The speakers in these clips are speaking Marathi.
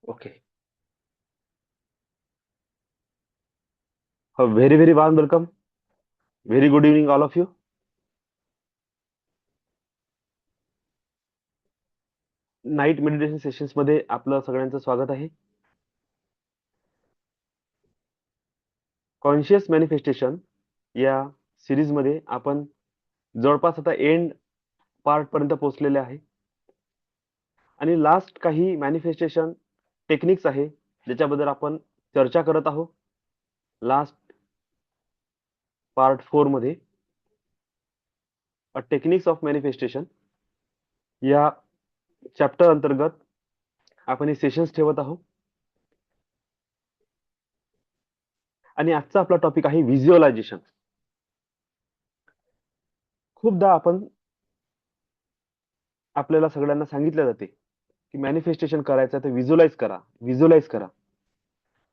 Okay. A very, very warm welcome. Very good evening, all of you. Night meditation sessions मध्ये आपलं सगळ्यांचं स्वागत आहे. कॉन्शियस मॅनिफेस्टेशन या सिरीज मध्ये आपण जवळपास आता एंड पार्ट पर्यंत पोहोचलेले आहे आणि लास्ट काही मॅनिफेस्टेशन टेक्निक्स आहे ज्याच्याबद्दल आपण चर्चा करत आहोत. लास्ट पार्ट 4 मध्ये टेक्निक्स ऑफ मॅनिफेस्टेशन या चॅप्टर अंतर्गत आपण हे सेशन्स ठेवत आहोत आणि आजचा आपला टॉपिक आहे व्हिज्युअलायझेशन. खूपदा आपण आपल्याला सगळ्यांना सांगितलं जाते की मॅनिफेस्टेशन करायचं तर व्हिज्युअलाइज करा, व्हिज्युअलाइज करा.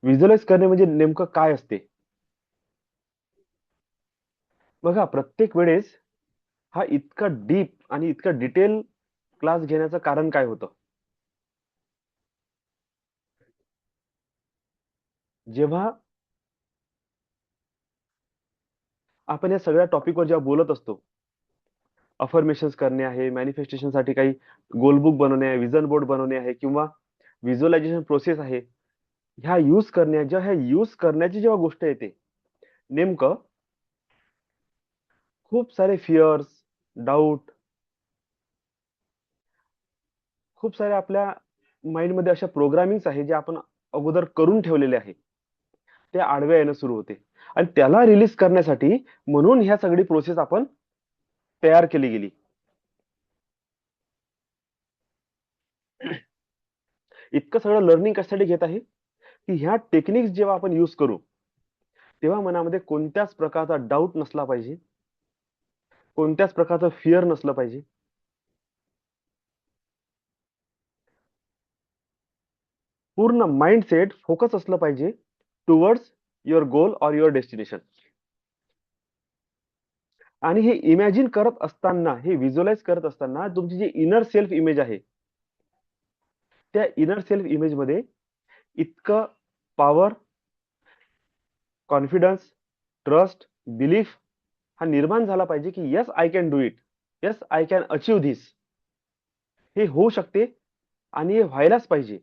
व्हिज्युअलाइज करणे म्हणजे नेमकं काय असते? बघा, प्रत्येक वेळेस हा इतका डीप आणि इतका डिटेल क्लास घेण्याचं कारण काय होतं? जेव्हा आपण या सगळ्या टॉपिकवर जेव्हा बोलत असतो, अफर्मेशन्स करणे आहे, मॅनिफेस्टेशनसाठी काही गोल बुक बनवणे आहे, विजन बोर्ड बनवणे आहे किंवा व्हिज्युअलायझेशन प्रोसेस आहे, ह्या यूज करण्या जेव्हा ह्या यूज करण्याची जेव्हा गोष्ट येते, नेमकं खूप सारे फिअर्स, डाऊट, खूप साऱ्या आपल्या माइंडमध्ये अशा प्रोग्रामिंग्स आहे जे आपण अगोदर करून ठेवलेले आहे. ते आडव्या येणं सुरू होते आणि त्याला रिलीज करण्यासाठी म्हणून ह्या सगळी प्रोसेस आपण तयार केली गेली. इतकं सगळं लर्निंग कशासाठी घेत आहे की ह्या टेक्निक्स जेव्हा आपण यूज करू तेव्हा मनामध्ये कोणत्याच प्रकारचा डाऊट नसला पाहिजे, कोणत्याच प्रकारचं फिअर नसलं पाहिजे. पूर्ण माइंडसेट फोकस असलं पाहिजे towards your goal or your destination. आणि हे इमॅजिन करत असताना, हे व्हिज्युअलाइज करत असताना तुमची जी इनर सेल्फ इमेज आहे, त्या इनर सेल्फ इमेज मध्ये इतकं पॉवर, कॉन्फिडन्स, ट्रस्ट, बिलीफ हा निर्माण झाला पाहिजे की yes I can do it, yes I can achieve this. हे होऊ शकते आणि हे व्हायलाच पाहिजे.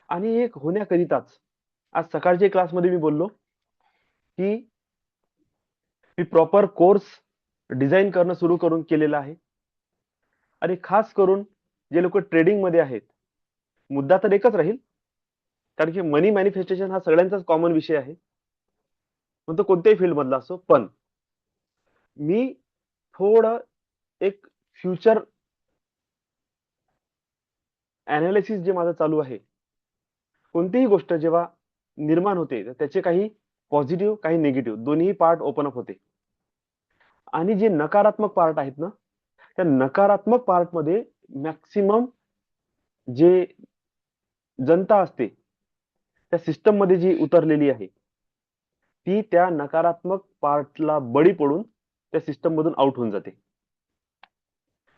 आणि एक होण्याकरिताच आज सकाळच्या क्लासमध्ये मी बोललो की मी प्रॉपर कोर्स डिझाईन करणं सुरू करून केलेलं आहे. आणि खास करून जे लोक ट्रेडिंग मध्ये आहेत, मुद्दा तर एकच राहील, कारण की मनी मॅनिफेस्टेशन हा सगळ्यांचाच कॉमन विषय आहे, मग तो कोणत्याही फील्ड मधला असो. पण मी थोडं एक फ्युचर अनालिसिस जे माझं चालू आहे, कोणतीही गोष्ट जेव्हा निर्माण होते तर त्याचे काही पॉझिटिव्ह, काही निगेटिव्ह दोन्ही पार्ट ओपन अप होते. आणि जे नकारात्मक पार्ट आहेत ना, त्या नकारात्मक पार्ट मध्ये मॅक्सिमम जे जनता असते त्या सिस्टम मध्ये जी उतरलेली आहे, ती त्या नकारात्मक पार्टला बळी पडून त्या सिस्टम मधून आउट होऊन जाते.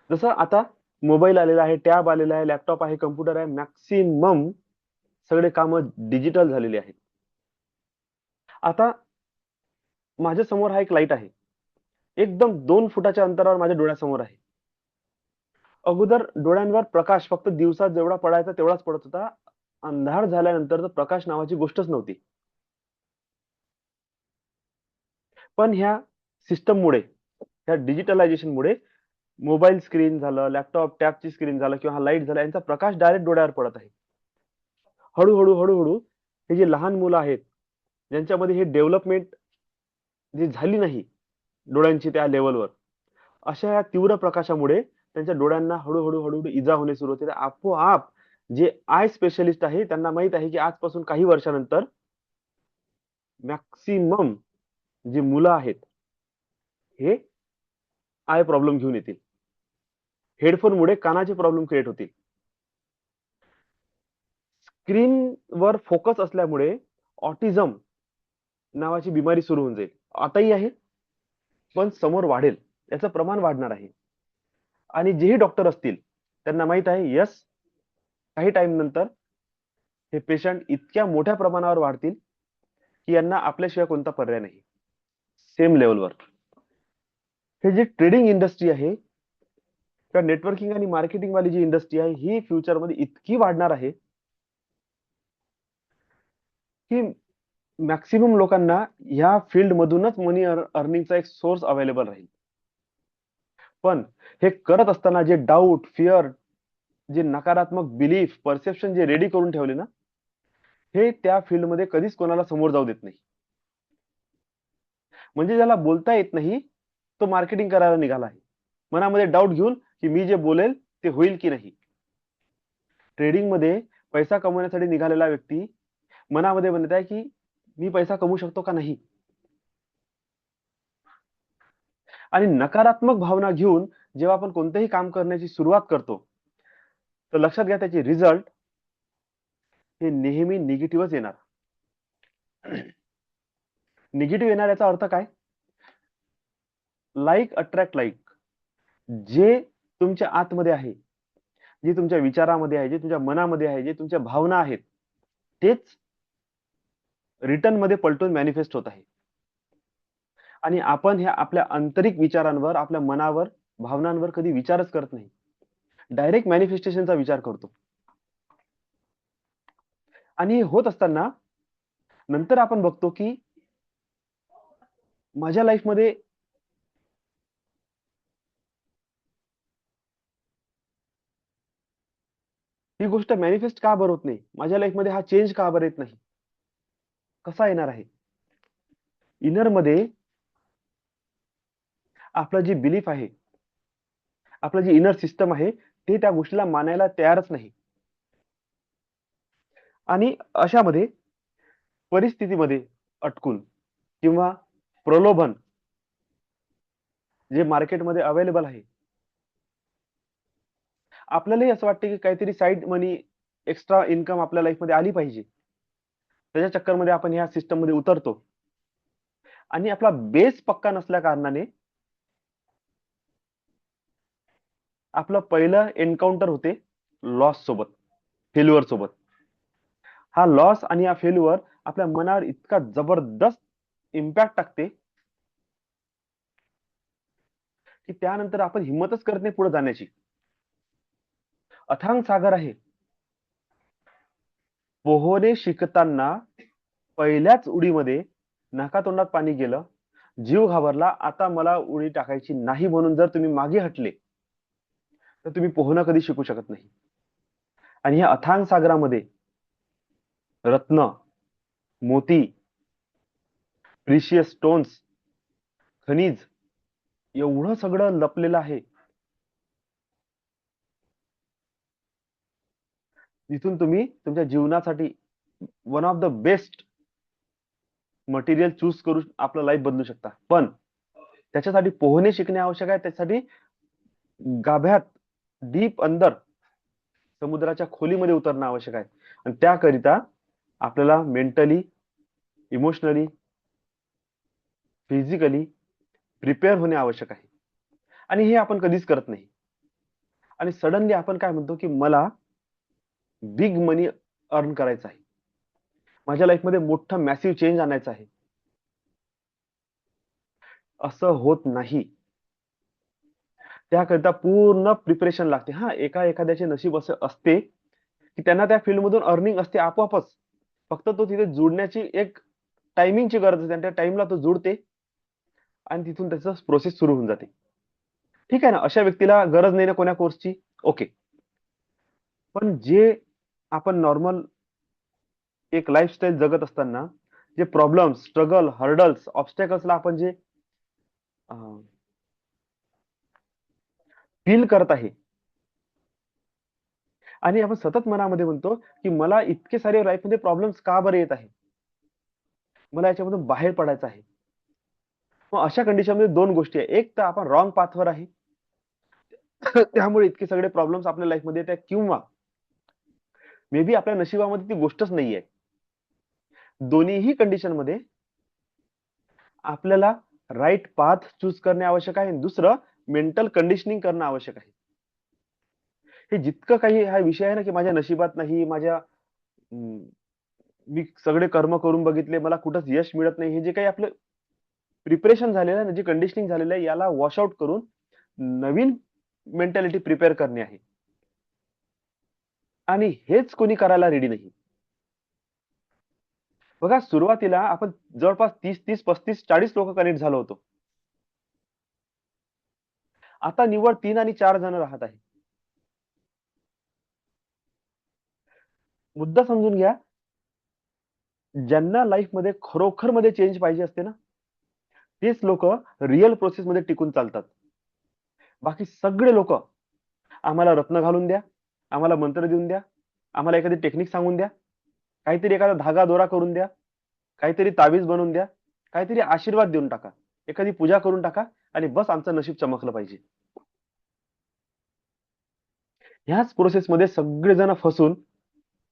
जसं आता मोबाईल आलेला आहे, टॅब आलेला आहे, लॅपटॉप आहे, कम्प्युटर आहे, मॅक्सिमम सगळे काम डिजिटल झालेली आहेत. आता माझ्या समोर हा एक लाईट आहे, एकदम 2 फुटाच्या अंतरावर माझ्या डोळ्यासमोर आहे. अगोदर डोळ्यांवर प्रकाश फक्त दिवसात जेवढा पडायचा तेवढाच पडत होता. अंधार झाल्यानंतर तर प्रकाश नावाची गोष्टच नव्हती. पण ह्या सिस्टममुळे, ह्या डिजिटलायझेशनमुळे मोबाईल स्क्रीन झालं, लॅपटॉप टॅबची स्क्रीन झालं किंवा हा लाईट झाला, यांचा प्रकाश डायरेक्ट डोळ्यावर पडत आहे. हळूहळू हळूहळू हे जे लहान मुलं आहेत, ज्यांच्यामध्ये हे डेव्हलपमेंट जी झाली नाही डोळ्यांची त्या लेवलवर, अशा या तीव्र प्रकाशामुळे त्यांच्या डोळ्यांना हळूहळू हळूहळू इजा होणे सुरू होते. आपोआप जे आय स्पेशलिस्ट आहे त्यांना माहित आहे की आजपासून काही वर्षानंतर मॅक्सिमम जी मुलं आहेत हे आय प्रॉब्लेम घेऊन येतील. हेडफोनमुळे कानाचे प्रॉब्लेम क्रिएट होतील. स्क्रीनवर फोकस असल्यामुळे ऑटिझम नावाची बिमारी सुरू होऊन जाईल. आताही आहे, पण समोर वाढेल, याचं प्रमाण वाढणार आहे. आणि जेही डॉक्टर असतील त्यांना माहित आहे, यस, काही टाइम नंतर हे पेशंट इतक्या मोठ्या प्रमाणावर वाढतील की यांना आपल्याशिवाय कोणता पर्याय नाही. सेम लेवलवर हे जे ट्रेडिंग इंडस्ट्री आहे किंवा नेटवर्किंग आणि मार्केटिंग वाली जी इंडस्ट्री आहे ही फ्युचरमध्ये इतकी वाढणार आहे की मॅक्सिमम लोकांना या फील्ड मधूनच मनी अर्निंगचा एक सोर्स अवेलेबल राहील. पण हे करत असताना जे डाऊट, फिअर, जे नकारात्मक बिलीफ, परसेप्शन जे रेडी करून ठेवले ना, हे त्या फील्डमध्ये कधीच कोणाला समोर जाऊ देत नाही. म्हणजे ज्याला बोलता येत नाही तो मार्केटिंग करायला निघाला आहे, मनामध्ये डाऊट घेऊन की मी जे बोलेल ते होईल की नाही. ट्रेडिंग मध्ये पैसा कमवण्यासाठी निघालेला व्यक्ती मनामध्ये म्हणत आहे की मी पैसा कमवू शकतो का नाही. आणि नकारात्मक भावना घेऊन जेव्हा आपण कोणतेही काम करण्याची सुरुवात करतो तर लक्षात घ्या त्याचे रिझल्ट हे नेहमी निगेटिव्हच येणार. निगेटिव्ह येणार याचा अर्थ काय? Like attract like. जे तुमच्या आतमध्ये आहे, जे तुमच्या विचारामध्ये आहे, जे तुमच्या मनामध्ये आहे, जे तुमच्या भावना आहेत, तेच रिटर्न मध्ये पलटून मॅनिफेस्ट होत आहे. आणि आपण ह्या आपल्या आंतरिक विचारांवर, आपल्या मनावर, भावनांवर कधी विचारच करत नाही. डायरेक्ट मॅनिफेस्टेशनचा विचार करतो. आणि हे होत असताना नंतर आपण बघतो की माझ्या लाईफमध्ये ही गोष्ट मॅनिफेस्ट का बरं होत नाही, माझ्या लाईफमध्ये हा चेंज का बरं येत नाही, कसा येणार आहे? इनर मध्ये आपलं जी बिलीफ आहे, आपलं जी इनर सिस्टम आहे ते त्या गोष्टीला मानायला तयारच नाही. आणि अशामध्ये परिस्थितीमध्ये अटकून किंवा प्रलोभन जे मार्केटमध्ये अवेलेबल आहे, आपल्यालाही असं वाटतं की काहीतरी साईड मनी, एक्स्ट्रा इन्कम आपल्या लाईफमध्ये आली पाहिजे. त्याच्या चक्करमध्ये आपण ह्या सिस्टम मध्ये उतरतो आणि आपला बेस पक्का नसल्या कारणाने आपलं पहिलं एन्काउंटर होते लॉस सोबत, फेल्युअर सोबत. हा लॉस आणि हा फेल्युअर आपल्या मनावर इतका जबरदस्त इम्पॅक्ट टाकते की त्यानंतर आपण हिंमतच करत नाही पुढे जाण्याची. अथांग सागर आहे. पोहणे शिकताना पहिल्याच उडीमध्ये नाकातोंडात पाणी गेलं, जीव घाबरला, आता मला उडी टाकायची नाही म्हणून जर तुम्ही मागे हटले तर तुम्ही पोहणं कधी शिकू शकत नाही. आणि या अथांग सागरामध्ये रत्न, मोती, प्रिशियस स्टोन्स, खनिज एवढं सगळं लपलेलं आहे. जिथून तुम्ही तुमच्या जीवनासाठी one of the best material choose करून आपलं लाईफ बदलू शकता. पण त्याच्यासाठी पोहणे शिकणे आवश्यक आहे. त्यासाठी गाभ्यात, डीप अंदर समुद्राच्या खोलीमध्ये उतरणं आवश्यक आहे. आणि त्याकरिता आपल्याला मेंटली, इमोशनली, फिजिकली प्रिपेअर होणे आवश्यक आहे. आणि हे आपण कधीच करत नाही. आणि सडनली आपण काय म्हणतो की मला बिग मनी अर्न करायचा आहे, माझ्या लाईफमध्ये मोठं मॅसिव्ह चेंज आणायचं आहे. असं होत नाही. त्याकरिता पूर्ण प्रिपरेशन लागते. हा, एखाद्याचे नशीब असं असते की त्यांना त्या फील्डमधून अर्निंग असते आपोआपच. फक्त तो तिथे जुडण्याची एक टायमिंगची गरज असते आणि त्या टाइमला तो जुडते आणि तिथून त्याचं प्रोसेस सुरू होऊन जाते. ठीक आहे ना, अशा व्यक्तीला गरज नाही ना कोण्या कोर्सची, ओके. पण जे आपण नॉर्मल एक लाईफस्टाईल जगत असताना जे प्रॉब्लेम्स, स्ट्रगल, हर्डल्स, ऑब्स्टॅकल्सला आपण जे फील करत आहे आणि आपण सतत मनामध्ये म्हणतो की मला इतके सारे लाईफमध्ये प्रॉब्लेम्स का बरं येत आहे, मला याच्यामधून बाहेर पडायचं आहे. मग अशा कंडिशनमध्ये दोन गोष्टी आहे. एक तर आपण रॉंग पाथवर आहे त्यामुळे इतके सगळे प्रॉब्लेम्स आपल्या लाईफमध्ये येतात, किंवा मे बी आपल्या नशिबामध्ये ती गोष्टच नाहीये. दोन्हीही कंडिशन मध्ये आपल्याला राईट पाथ चूज करणे आवश्यक आहे. दुसरं, मेंटल कंडिशनिंग करणं आवश्यक आहे. हे जितकं काही हा विषय आहे ना, की माझ्या नशिबात नाही, मी सगळे कर्म करून बघितले, मला कुठंच यश मिळत नाही. हे जे काही आपलं प्रिपरेशन झालेलं आहे ना, जे कंडिशनिंग झालेलं आहे, याला वॉश आउट करून नवीन मेंटॅलिटी प्रिपेअर करणे आहे. आणि हेच कोणी करायला रेडी नाही. बघा, सुरुवातीला आपण जवळपास 30-30, 35-40 लोकं कनेक्ट झालो होतो. आता निव्वळ 3 आणि 4 जण राहत आहे. मुद्दा समजून घ्या, ज्यांना लाईफमध्ये खरोखरमध्ये चेंज पाहिजे असते ना, तेच लोकं रिअल प्रोसेसमध्ये टिकून चालतात. बाकी सगळे लोकं आम्हाला रत्न घालून द्या, आम्हाला मंत्र देऊन द्या, आम्हाला एखादी टेक्निक सांगून द्या, काहीतरी एखादा धागा दोरा करून द्या, काहीतरी तावीज बनवून द्या, काहीतरी आशीर्वाद देऊन टाका, एखादी पूजा करून टाका आणि बस आमचं नशीब चमकलं पाहिजे. ह्याच प्रोसेसमध्ये सगळेजण फसून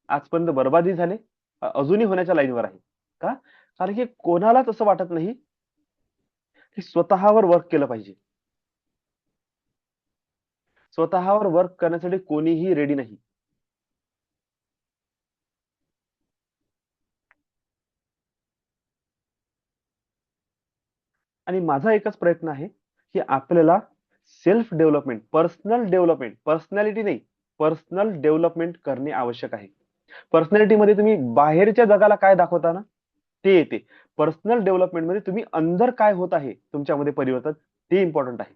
आजपर्यंत बरबादी झाले, अजूनही होण्याच्या लाईनवर आहे. का? कारण की कोणालाच असं वाटत नाही की स्वतःवर वर्क केलं पाहिजे. स्वतःवर वर्क करण्यासाठी कोणीही रेडी नाही. आणि माझा एकच प्रयत्न आहे, की आपल्याला self development, personal development, personality नाही, पर्सनल डेव्हलपमेंट करणे आवश्यक आहे. पर्सनॅलिटीमध्ये तुम्ही बाहेरच्या जगाला काय दाखवता ना, ते येते. पर्सनल डेव्हलपमेंटमध्ये तुम्ही अंदर काय होत आहे तुमच्यामध्ये परिवर्तन, ते इम्पॉर्टंट आहे.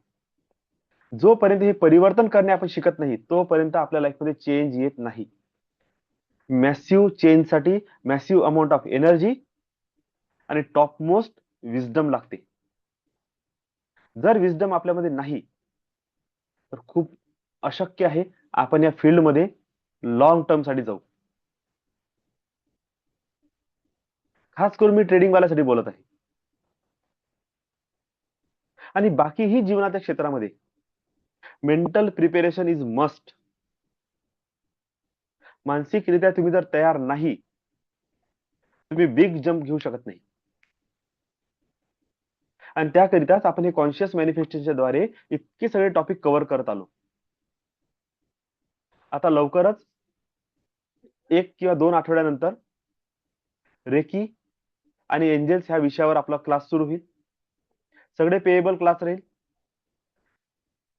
जोपर्यंत हे परिवर्तन करणे आपण शिकत नाही, तोपर्यंत आपल्या लाईफमध्ये चेंज येत नाही. मॅसिव्ह चेंजसाठी मॅसिव्ह अमाउंट ऑफ एनर्जी आणि टॉप मोस्ट विजडम लागते. जर विजडम आपल्यामध्ये नाही, तर खूप अशक्य आहे आपण या फील्डमध्ये लॉंग टर्म साठी जाऊ. खास करून मी ट्रेडिंग वाल्यासाठी बोलत आहे. आणि बाकीही जीवनाच्या क्षेत्रामध्ये मेंटल प्रिपेरेशन इज मस्ट. मानसिकरित्या तुम्ही जर तयार नाही, तुम्ही बिग जंप घेऊ शकत नाही. आणि त्याकरिताच आपण हे कॉन्शियस मॅनिफेस्टेशनच्या द्वारे इतके सगळे टॉपिक कव्हर करत आलो. आता लवकरच 1 किंवा 2 आठवड्यानंतर रेकी आणि एंजल्स ह्या विषयावर आपला क्लास सुरू होईल. सगळे पेएबल क्लास राहील.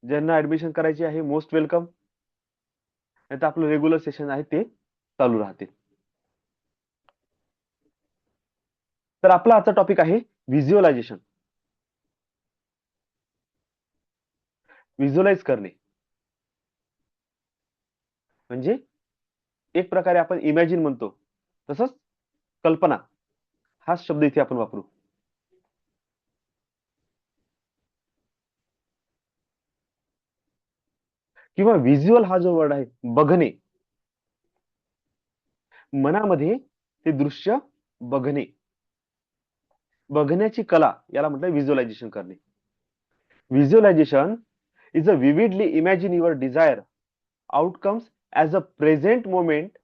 ज्यांना ऍडमिशन करायची आहे मोस्ट वेलकम. नाही तर आपलं रेग्युलर सेशन आहे ते चालू राहते. तर आपला आजचा टॉपिक आहे व्हिज्युअलायझेशन. व्हिज्युअलाइज करणे म्हणजे एक प्रकारे आपण इमॅजिन म्हणतो, तसंच कल्पना हाच शब्द इथे आपण वापरू. किंवा व्हिज्युअल हा जो वर्ड आहे, बघणे, मनामध्ये ते दृश्य बघणे, बघण्याची कला, याला म्हटलं व्हिज्युअलायझेशन करणे. Visualisation is a vividly imagine your desire outcomes as a present moment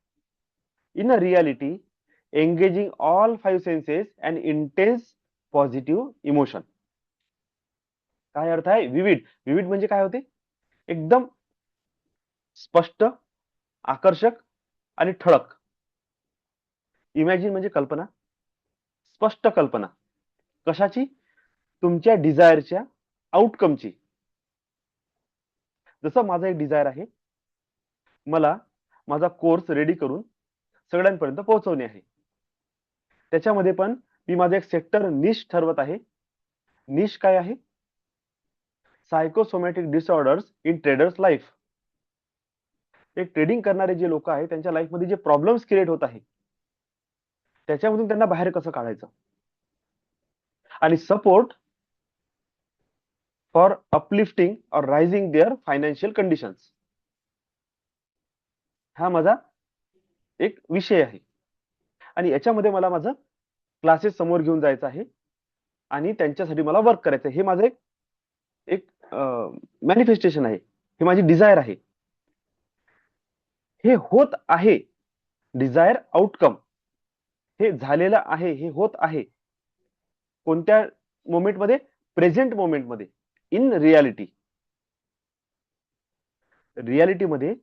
in a reality, engaging all five senses and intense positive emotion. काय अर्थ आहे विविड? विविड म्हणजे काय होते? एकदम स्पष्ट, आकर्षक आणि ठळक. इमॅजिन म्हणजे कल्पना, स्पष्ट कल्पना. कशाची? तुमच्या डिझायरच्या आउटकमची. जसं माझा एक डिझायर आहे, मला माझा कोर्स रेडी करून सगळ्यांपर्यंत पोहोचवणे आहे. त्याच्यामध्ये पण मी माझं एक सेक्टर निश ठरवत आहे. निश काय आहे? Psychosomatic disorders in traders life. एक ट्रेडिंग करणारे जे लोक आहेत त्यांच्या लाईफमध्ये जे प्रॉब्लेम्स क्रिएट होत आहे, त्याच्यामधून त्यांना बाहेर कसं काढायचं, आणि सपोर्ट फॉर अपलिफ्टिंग और रायझिंग देअर फायनान्शियल कंडिशन्स. हा माझा एक विषय आहे. आणि याच्यामध्ये मला माझं क्लासेस समोर घेऊन जायचं आहे आणि त्यांच्यासाठी मला वर्क करायचं आहे. हे माझं एक एक मॅनिफेस्टेशन आहे, हे माझी डिझायर आहे. हे होत आहे, डिझायर आउटकम हे झालेलं आहे, हे होत आहे. कोणत्या मोमेंटमध्ये? प्रेझेंट मोमेंटमध्ये, इन रियालिटी. रियालिटीमध्ये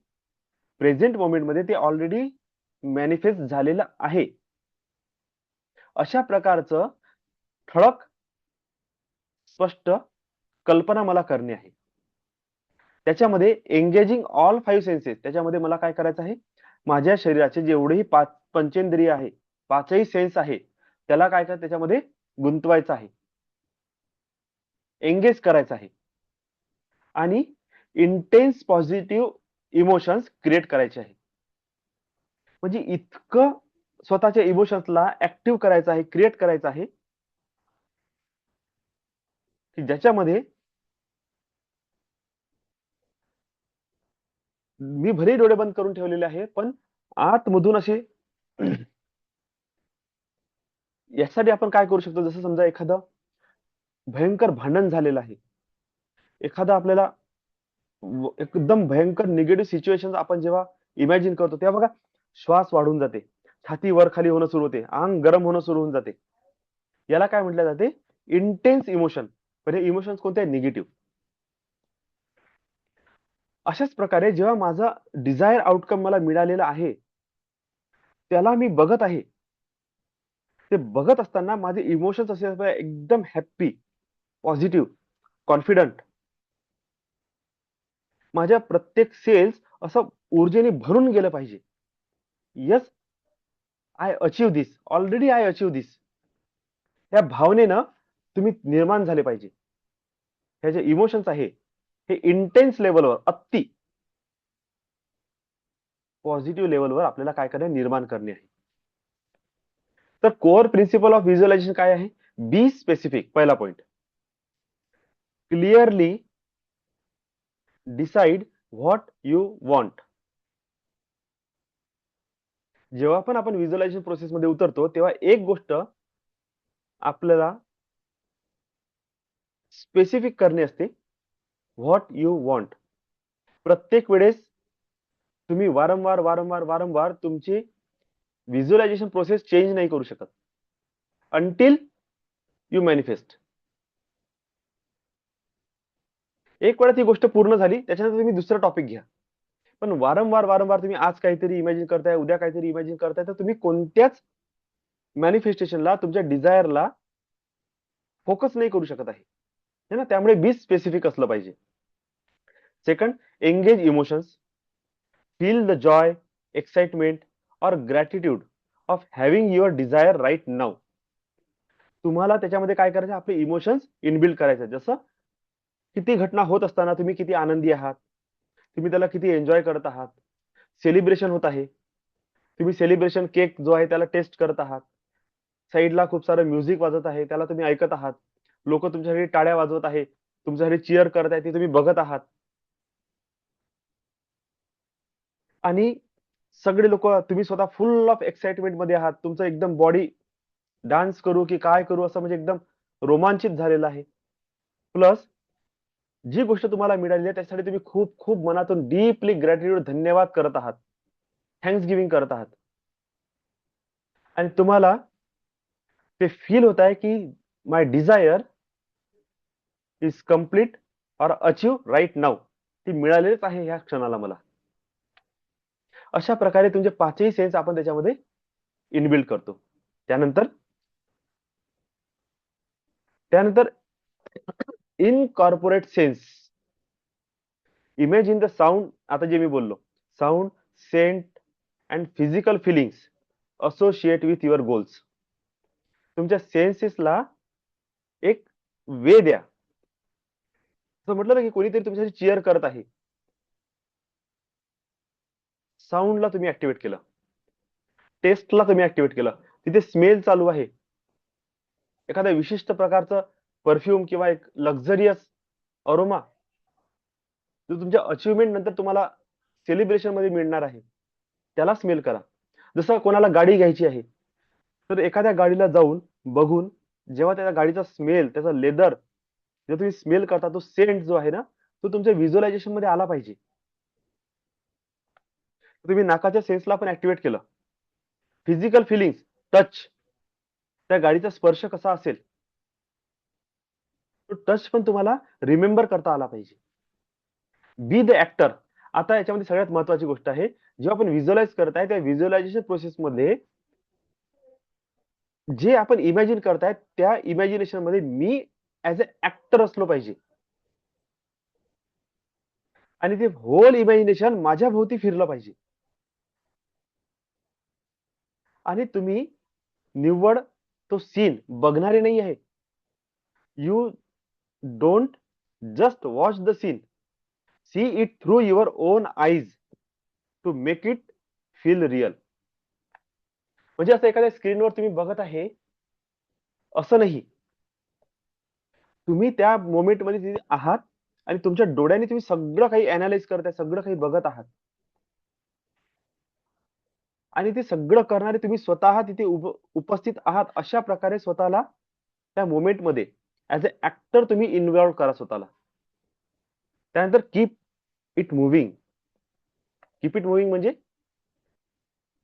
प्रेझेंट मोमेंटमध्ये ते ऑलरेडी मॅनिफेस्ट झालेलं आहे. अशा प्रकारचं ठळक स्पष्ट कल्पना मला करणे आहे. त्याच्यामध्ये एंगेजिंग ऑल 5 सेन्सेस, त्याच्यामध्ये मला काय करायचं आहे, माझ्या शरीराचे जेवढेही 5 पंचेंद्रिय आहे, 5ही सेन्स आहे, त्याला काय करायचं त्याच्यामध्ये गुंतवायचं आहे, एंगेज करायचं आहे आणि इंटेन्स पॉझिटिव्ह इमोशन्स क्रिएट करायचे आहे. म्हणजे इतकं स्वतःच्या इमोशन्सला ऍक्टिव्ह करायचं आहे, क्रिएट करायचं आहे की ज्याच्यामध्ये मी भले डोळे बंद करून ठेवलेले आहे, पण आतमधून असे यासाठी आपण काय करू शकतो, जसं समजा एखादं भयंकर भांडण झालेलं आहे, एखादा आपल्याला एकदम भयंकर निगेटिव्ह सिच्युएशन आपण जेव्हा इमॅजिन करतो, तेव्हा बघा श्वास वाढून जाते, छाती वर खाली होणं सुरू होते, अंग गरम होणं सुरू होऊन जाते. याला काय म्हटलं जाते, इंटेन्स इमोशन. पण हे इमोशन्स कोणते आहेत, निगेटिव्ह. अशाच प्रकारे जेव्हा माझा डिझायर आउटकम मला मिळालेला आहे, त्याला मी बघत आहे, ते बघत असताना माझे इमोशन्स असे एकदम हॅप्पी, पॉझिटिव्ह, कॉन्फिडंट, माझ्या प्रत्येक सेल्स असं ऊर्जेने भरून गेलं पाहिजे. Yes, I achieve this, already I achieve this, या भावनेनं तुम्ही निर्माण झाले पाहिजे. हे जे इमोशन्स आहे हे इंटेन्स लेवलवर, अति पॉझिटिव्ह लेवलवर आपल्याला काय करणे, निर्माण करणे आहे. तर कोअर प्रिन्सिपल ऑफ व्हिज्युअलायझेशन काय आहे, बी स्पेसिफिक. पहिला point, clearly decide what you want. जेव्हा पण आपण व्हिज्युअलायझेशन प्रोसेस मध्ये उतरतो, तेव्हा एक गोष्ट आपल्याला स्पेसिफिक करणे असते, व्हॉट यू वॉन्ट. प्रत्येक वेळेस तुम्ही वारंवार वारंवार वारंवार तुमची व्हिज्युअलायझेशन प्रोसेस चेंज नाही करू शकत अंटिल यू मॅनिफेस्ट. एक वेळा ती गोष्ट पूर्ण झाली, त्याच्यानंतर तुम्ही दुसरा टॉपिक घ्या. पण वारंवार वारंवार तुम्ही आज काहीतरी इमॅजिन करताय, उद्या काहीतरी इमॅजिन करताय, तर तुम्ही कोणत्याच मॅनिफेस्टेशनला, तुमच्या डिझायरला फोकस नाही करू शकत आहे, है ना. त्यामुळे बी स्पेसिफिक असलं पाहिजे. Second, engage emotions. Feel the joy, excitement और gratitude of having your desire right now. तुम्हाला त्याच्यामध्ये काय करायचं, आपले इमोशन्स इनबिल्ड करायचे. जसं किती घटना होत असताना तुम्ही किती आनंदी आहात, तुम्ही त्याला किती एन्जॉय करत आहात, सेलिब्रेशन होत आहे, तुम्ही सेलिब्रेशन केक जो आहे त्याला टेस्ट करत आहात, साईडला खूप सारं म्युझिक वाजत आहे, त्याला तुम्ही ऐकत आहात, लोक तुमच्यासाठी टाळ्या वाजवत आहे, तुमच्यासाठी चिअर करत आहे, ते तुम्ही बघत आहात. आणि सगळे लोक, तुम्ही स्वतः फुल ऑफ एक्साइटमेंट मध्ये आहात, तुमचं एकदम बॉडी डान्स करू की काय करू असं म्हणजे एकदम रोमांचित झालेलं आहे. प्लस जी गोष्ट तुम्हाला मिळाली आहे त्यासाठी तुम्ही खूप खूप मनातून डीपली ग्रॅटिट्यूड, धन्यवाद करत आहात, थँक्स गिव्हिंग करत आहात. आणि तुम्हाला ते फील होत आहे की my desire is complete or achieve right now, ती मिळालेलीच आहे ह्या क्षणाला मला. अशा प्रकारे तुमचे पाचही सेन्स आपण त्याच्यामध्ये इनबिल्ड करतो. त्यानंतर त्यानंतर incorporate sense. Imagine the sound. आता जे मी बोललो, sound, scent and physical feelings associate with your goals. तुमच्या सेन्सेसला एक वे द्या. असं म्हटलं ना की कोणीतरी तुमच्यासाठी चीअर करत आहे, साऊंडला तुम्ही ऍक्टिव्हेट केलं, टेस्टला तुम्ही ऍक्टिव्हेट केलं, तिथे स्मेल चालू आहे, एखाद्या विशिष्ट प्रकारचं परफ्यूम किंवा एक लक्झरियस अरोमा जो तुमच्या अचिव्हमेंट नंतर तुम्हाला सेलिब्रेशन मध्ये मिळणार आहे, त्याला स्मेल करा. जसं कोणाला गाडी घ्यायची आहे, तर एखाद्या गाडीला जाऊन बघून, जेव्हा त्या गाडीचा स्मेल, त्याचा लेदर जो तुम्ही स्मेल करता, तो सेंट जो आहे ना, तो तुमच्या व्हिज्युअलायझेशन मध्ये आला पाहिजे. तुम्ही नाकाच्या सेन्सला पण ऍक्टिव्हेट केलं. फिजिकल फिलिंग्स, टच, त्या गाडीचा स्पर्श कसा असेल, तो टच पण तुम्हाला रिमेंबर करता आला पाहिजे. Be the actor. आता याच्यामध्ये सगळ्यात महत्वाची गोष्ट आहे, जेव्हा आपण व्हिज्युअलाइज करताय त्या व्हिज्युअलायझेशन प्रोसेस मध्ये जे आपण इमॅजिन करताय त्या इमॅजिनेशन मध्ये मी ऍज अ ऍक्टर असलो पाहिजे आणि ते होल इमॅजिनेशन माझ्या भोवती फिरलं पाहिजे. आणि तुम्ही निव्वळ तो सीन बघणारे नाही आहे. You don't just watch the scene, see it through your own eyes to make it feel real. म्हणजे असं एखाद्या स्क्रीनवर तुम्ही बघत आहे असं नाही, तुम्ही त्या मोमेंटमध्ये तिथे आहात आणि तुमच्या डोळ्यांनी तुम्ही सगळं काही अनालाइज करताय, सगळं काही बघत आहात आणि ते सगळं करणारे तुम्ही स्वतः तिथे उपस्थित आहात. अशा प्रकारे स्वतःला त्या मोमेंटमध्ये ऍज अ ऍक्टर तुम्ही इन्व्हॉल्व करा स्वतःला. त्यानंतर keep it moving. Keep it moving म्हणजे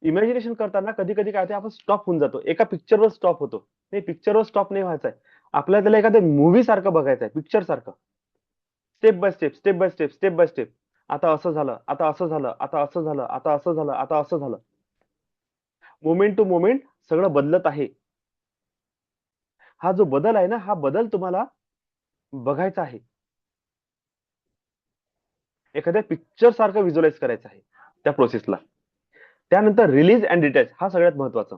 इमॅजिनेशन करताना कधी-कधी काय होतं, आपण स्टॉप होऊन जातो. एका पिक्चरवर स्टॉप होतो. नाही, पिक्चरवर स्टॉप नाही व्हायचंय. आपल्याला त्याला एखाद्या मूव्ही सारखं बघायचंय, पिक्चर सारखं. Step by step, step by step, step by step. आता असं झालं, आता असं झालं, आता असं झालं, आता असं झालं, आता असं झालं. मोमेंट टू मोमेंट सगळं बदलत आहे. हा जो बदल आहे ना, हा बदल तुम्हाला बघायचा आहे. एखाद्या पिक्चर सारखं व्हिज्युअलाइज करायचं आहे त्या प्रोसेसला. त्यानंतर रिलीज अँड डिटॅच हा सगळ्यात महत्वाचा.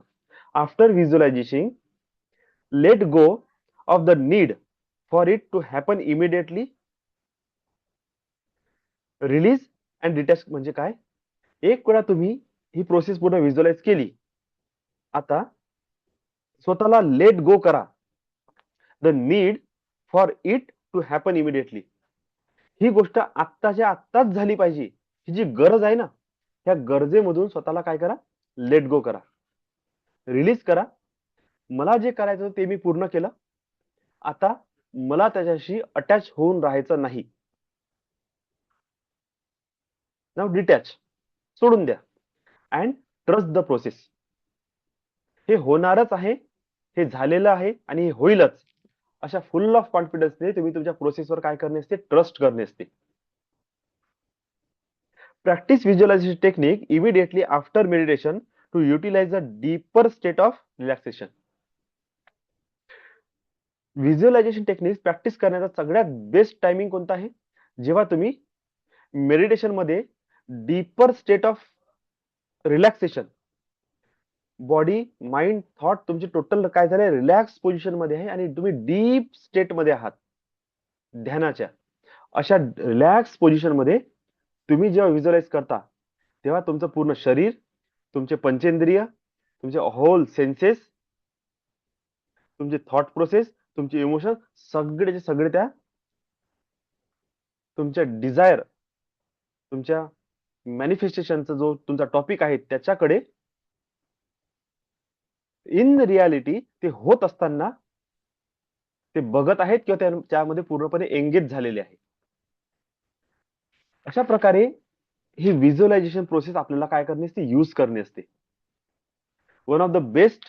After visualisation, let go of the need for it to happen immediately. Release and detach म्हणजे काय? एक वेळा तुम्ही ही प्रोसेस पूर्ण व्हिज्युअलाइज केली, आता स्वतःला लेट गो करा the need for it to happen immediately. ही गोष्ट आत्ताच्या आत्ताच झाली पाहिजे, ही जी गरज आहे ना, त्या गरजेमधून स्वतःला काय करा, लेट गो करा, रिलीज करा. मला जे करायचं होतं ते मी पूर्ण केलं. आता मला त्याच्याशी अटॅच होऊन राहायचं नाही. नाव डिटॅच, सोडून द्या अँड ट्रस्ट द प्रोसेस. हे होणारच आहे, हे झालेलं आहे आणि हे होईलच. अशा फुल ऑफ कॉन्फिडन्सने तुम्ही तुमच्या प्रोसेसवर काय करणे असते, ट्रस्ट करणे असते. Practice visualization technique immediately after meditation to utilize a deeper state of relaxation. Visualisation technique practice करण्याचा सगळ्यात बेस्ट टायमिंग कोणता आहे? जेव्हा तुम्ही मेडिटेशन मध्ये deeper state of relaxation, body mind thought तुमचे टोटल काय झाले, रिलॅक्स पोझिशन मध्ये आहे आणि तुम्ही डीप स्टेट मध्ये आहात ध्यानाच्या. अशा रिलॅक्स पोझिशन मध्ये तुम्ही जेव्हा व्हिज्युअलाइज करता, तेव्हा तुमचं पूर्ण शरीर, तुमचे पंचेंद्रिय, तुमचे होल सेन्सेस, तुमचे थॉट प्रोसेस, तुमचे इमोशन सगळेचे सगळे त्या तुमच्या डिझायर, तुमच्या मॅनिफेस्टेशनचा जो तुमचा टॉपिक आहे त्याच्याकडे इन रियालिटी ते होत असताना ते बघत आहेत किंवा त्यामध्ये पूर्णपणे एंगेज झालेले आहे. अशा प्रकारे ही व्हिज्युअलायझेशन प्रोसेस आपल्याला काय करणे असते, यूज करणे असते. One of the best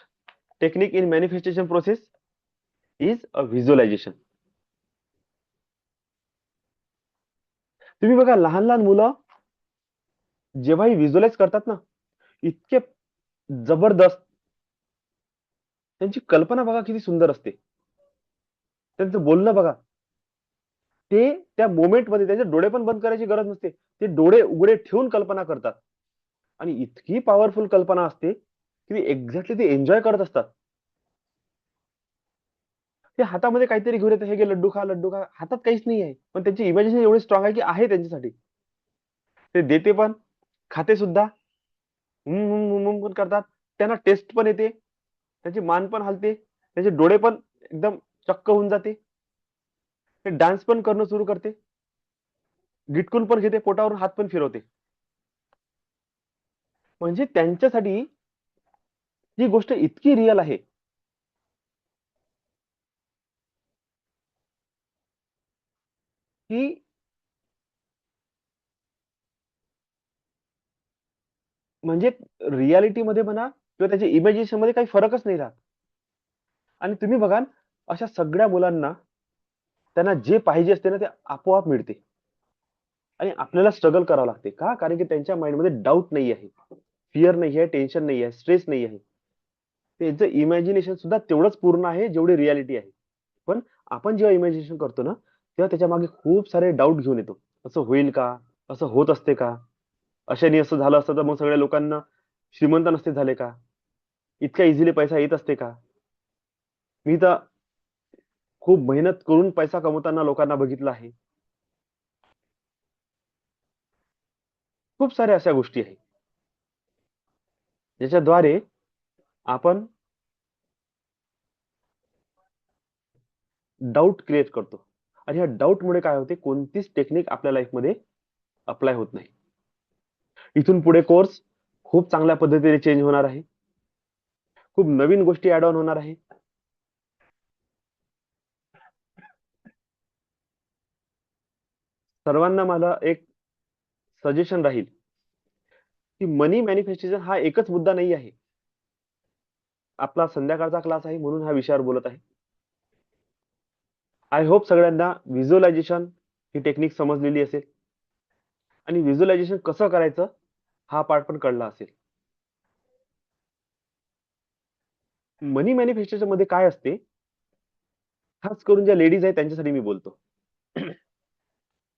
technique in manifestation process is a visualisation. तुम्ही बघा, लहान लहान मुलं जेव्हाही व्हिज्युअलाइज करतात ना, इतके जबरदस्त, त्यांची कल्पना बघा किती सुंदर असते. त्यांचं बोलणं बघा, ते त्या मोमेंटमध्ये त्याचे डोळे पण बंद करायची गरज नसते. ते डोळे उघडे ठेवून कल्पना करतात आणि इतकी पॉवरफुल कल्पना असते की एक्झॅक्टली ते एन्जॉय करत असतात. ते हातामध्ये काहीतरी घेऊन येतात, हे घे लड्डू खा, लड्डू खा. हातात काहीच नाही आहे, पण त्यांची इमॅजिनेशन एवढी स्ट्रॉंग आहे की आहे त्यांच्यासाठी. ते देते पण, खाते सुद्धा, पण करतात. त्यांना टेस्ट पण येते, त्याची मान पण हलते, त्याचे डोळे पण एकदम चक्क होऊन जाते. ते डान्स पण करणं सुरू करते, गिटकून पण घेते, पोटावरून हात पण फिरवते. म्हणजे त्यांच्यासाठी ही गोष्ट इतकी रिअल आहे की म्हणजे रियालिटीमध्ये म्हणा किंवा त्याच्या इमॅजिनेशन मध्ये काही फरकच नाही राहत. आणि तुम्ही बघाल, अशा सगळ्या मुलांना त्यांना जे पाहिजे असते ना, ते आपोआप मिळते. आणि आपल्याला स्ट्रगल करावं लागते. का? कारण की त्यांच्या माइंडमध्ये डाऊट नाही आहे, फिअर नाही आहे, टेन्शन नाही आहे, स्ट्रेस नाही आहे. त्यांचं इमॅजिनेशन सुद्धा तेवढंच पूर्ण आहे जेवढी रिॲलिटी आहे. पण आपण जेव्हा इमॅजिनेशन करतो ना, तेव्हा त्याच्यामागे खूप सारे डाऊट घेऊन येतो. असं होईल का? असं होत असते का? अशाने असं झालं असतं तर मग सगळ्या लोकांना श्रीमंत नसते झाले का? इतक्या इझिली पैसा येत असते का? मी तर खूप मेहनत करून पैसा कमवताना लोकांना बघितलं आहे. खूप साऱ्या अशा गोष्टी आहेत, ज्याच्याद्वारे आपण डाऊट क्रिएट करतो. आणि ह्या डाऊटमुळे काय होते, कोणतीच टेक्निक आपल्या लाईफमध्ये अप्लाय होत नाही. इथून पुढे कोर्स खूप चांगल्या पद्धतीने चेंज होणार आहे. खूप नवीन गोष्टी ऍड ऑन होणार आहे. सर्वांना मला एक सजेशन राहील, की मनी मॅनिफेस्टेशन हा एकच मुद्दा नाही आहे. आपला संध्याकाळचा क्लास आहे म्हणून ह्या विषयावर बोलत आहे. आय होप सगळ्यांना व्हिज्युअलायझेशन ही टेक्निक समजलेली असेल आणि व्हिज्युअलायझेशन कसं करायचं हा पार्ट पण कळला असेल. मनी मॅनिफेस्टेशन मध्ये काय असते, खास करून ज्या लेडीज आहेत त्यांच्यासाठी मी बोलतो.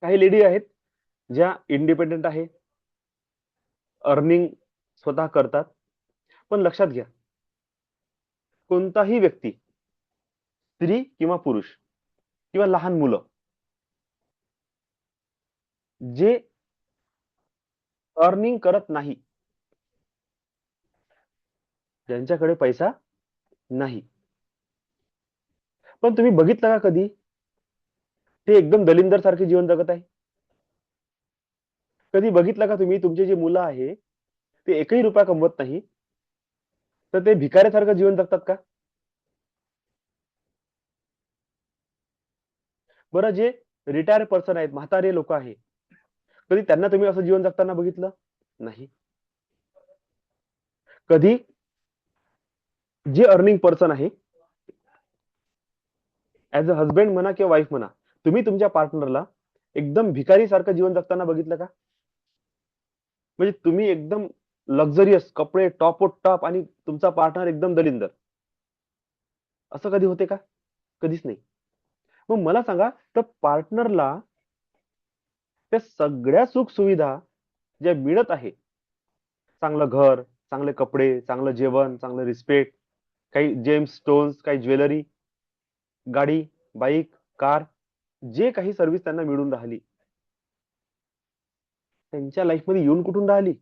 काही लेडी आहेत ज्या इंडिपेंडेंट आहे, अर्निंग स्वतः करतात. पण लक्षात घ्या, कोणताही व्यक्ती, स्त्री किंवा पुरुष किंवा लहान मुलं, जे अर्निंग करत नाही, ज्यांच्याकडे पैसा नाही, पण तुम्ही बघितलं का कधी ते एकदम दलिंदर सारखे जीवन जगत आहे? कधी बघितलं का तुम्ही, तुमचे जे मुलं आहे ते एकही रुपया कमवत नाही, तर ते भिकाऱ्यासारखं जीवन जगतात का? बरं, जे रिटायर पर्सन आहेत, म्हातारे लोक आहे, कधी त्यांना तुम्ही असं जीवन जगताना बघितलं? नाही. कधी जे अर्निंग पर्सन आहे, ऍज अ हजबंड म्हणा किंवा वाईफ म्हणा, तुम्ही तुमच्या पार्टनरला एकदम भिकारी सारखं जीवन जगताना बघितलं का? म्हणजे तुम्ही एकदम लक्झरियस कपडे टॉप टॉप आणि तुमचा पार्टनर एकदम दलिंदर, असं कधी होते का? कधीच नाही. मग मला सांगा, तर पार्टनरला त्या सगळ्या सुख सुविधा ज्या मिळत आहे, चांगलं घर, चांगले कपडे, चांगलं जेवण, चांगलं रिस्पेक्ट, काही जेम्स स्टोन्स, काही ज्वेलरी, गाडी, बाईक, कार, जे काही सर्व्हिस त्यांना मिळून राहिली, त्यांच्या लाईफ मध्ये येऊन कुठून राहिली?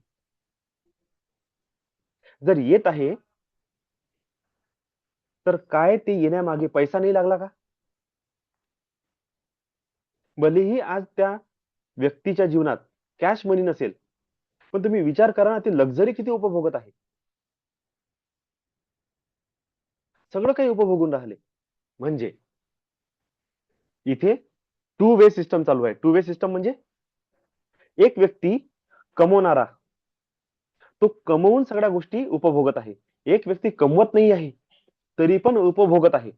जर येत आहे, तर काय ते येण्यामागे पैसा नाही लागला का? भलेही आज त्या व्यक्तीच्या जीवनात कॅश मनी नसेल, पण तुम्ही विचार करा ना, ते लक्झरी किती उपभोगत आहे. सगळं काही उपभोगून राहिले. म्हणजे इथे टू वे सिस्टम चालू आहे. टू वे सिस्टम म्हणजे एक व्यक्ती कमवणारा, तो कमवून सगळ्या गोष्टी उपभोगत आहे. एक व्यक्ती कमवत नाही आहे, तरी पण उपभोगत आहे.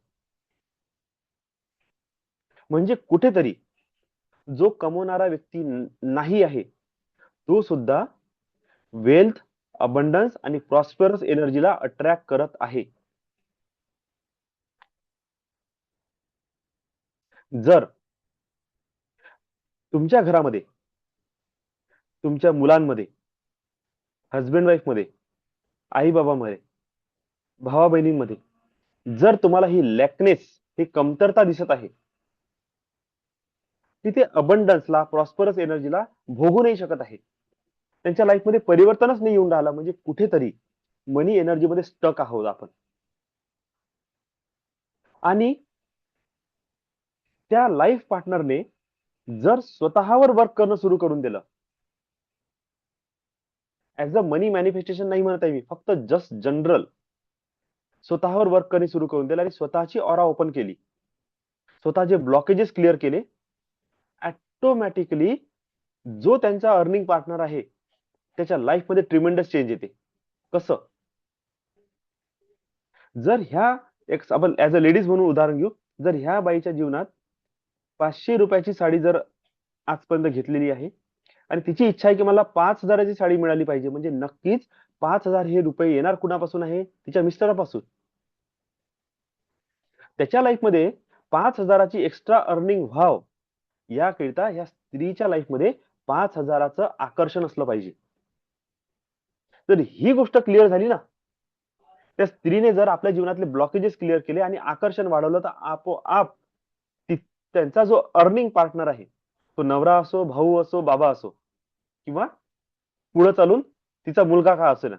म्हणजे कुठेतरी जो कमवणारा व्यक्ती नाही आहे, तो सुद्धा वेल्थ, अबंडन्स आणि प्रॉस्पेरस एनर्जीला अट्रॅक्ट करत आहे. जर तुमच्या घरामध्ये, तुमच्या मुलांमध्ये, हजबंड वाईफ मध्ये, आई बाबामध्ये, भावा बहिणींमध्ये जर तुम्हाला ही लॅकनेस, ही कमतरता दिसत आहे, तिथे अबंडन्सला, प्रॉस्परस एनर्जीला भोगू नाही शकत आहे, त्यांच्या लाईफमध्ये परिवर्तनच नाही येऊन राहिला, म्हणजे कुठेतरी मनी एनर्जी मध्ये स्टक आहोत आपण. आणि त्या लाईफ पार्टनरने जर स्वतःवर वर्क करणं सुरू करून दिलं, ऍज अ मनी मॅनिफेस्टेशन नाही म्हणत आहे मी, फक्त जस्ट जनरल स्वतःवर वर्क करणे सुरू करून दिलं आणि स्वतःची ऑरा ओपन केली, स्वतःचे ब्लॉकेजेस क्लिअर केले, ऑटोमॅटिकली जो त्यांचा अर्निंग पार्टनर आहे त्याच्या लाईफ मध्ये ट्रिमेंडस चेंज येते. कसं? जर ह्या, एक आपण ऍज अ लेडीज म्हणून उदाहरण घेऊ, जर ह्या बाईच्या जीवनात 500 रुपयाची साडी जर आजपर्यंत घेतलेली आहे, आणि तिची इच्छा आहे की मला 5,000ची साडी मिळाली पाहिजे, म्हणजे नक्कीच 5,000 हे रुपये येणार कुणापासून आहे? तिच्या मिस्टरापासून. त्याच्या लाईफमध्ये 5,000ची एक्स्ट्रा अर्निंग व्हावं याकरिता या स्त्रीच्या लाईफमध्ये 5,000चं आकर्षण असलं पाहिजे. तर ही गोष्ट क्लिअर झाली ना, त्या स्त्रीने जर आपल्या जीवनातले ब्लॉकेजेस क्लिअर केले आणि आकर्षण वाढवलं, तर आपोआप त्यांचा जो अर्निंग पार्टनर आहे, तो नवरा असो, भाऊ असो, बाबा असो, किंवा पुढे चालून तिचा मुलगा का असेना,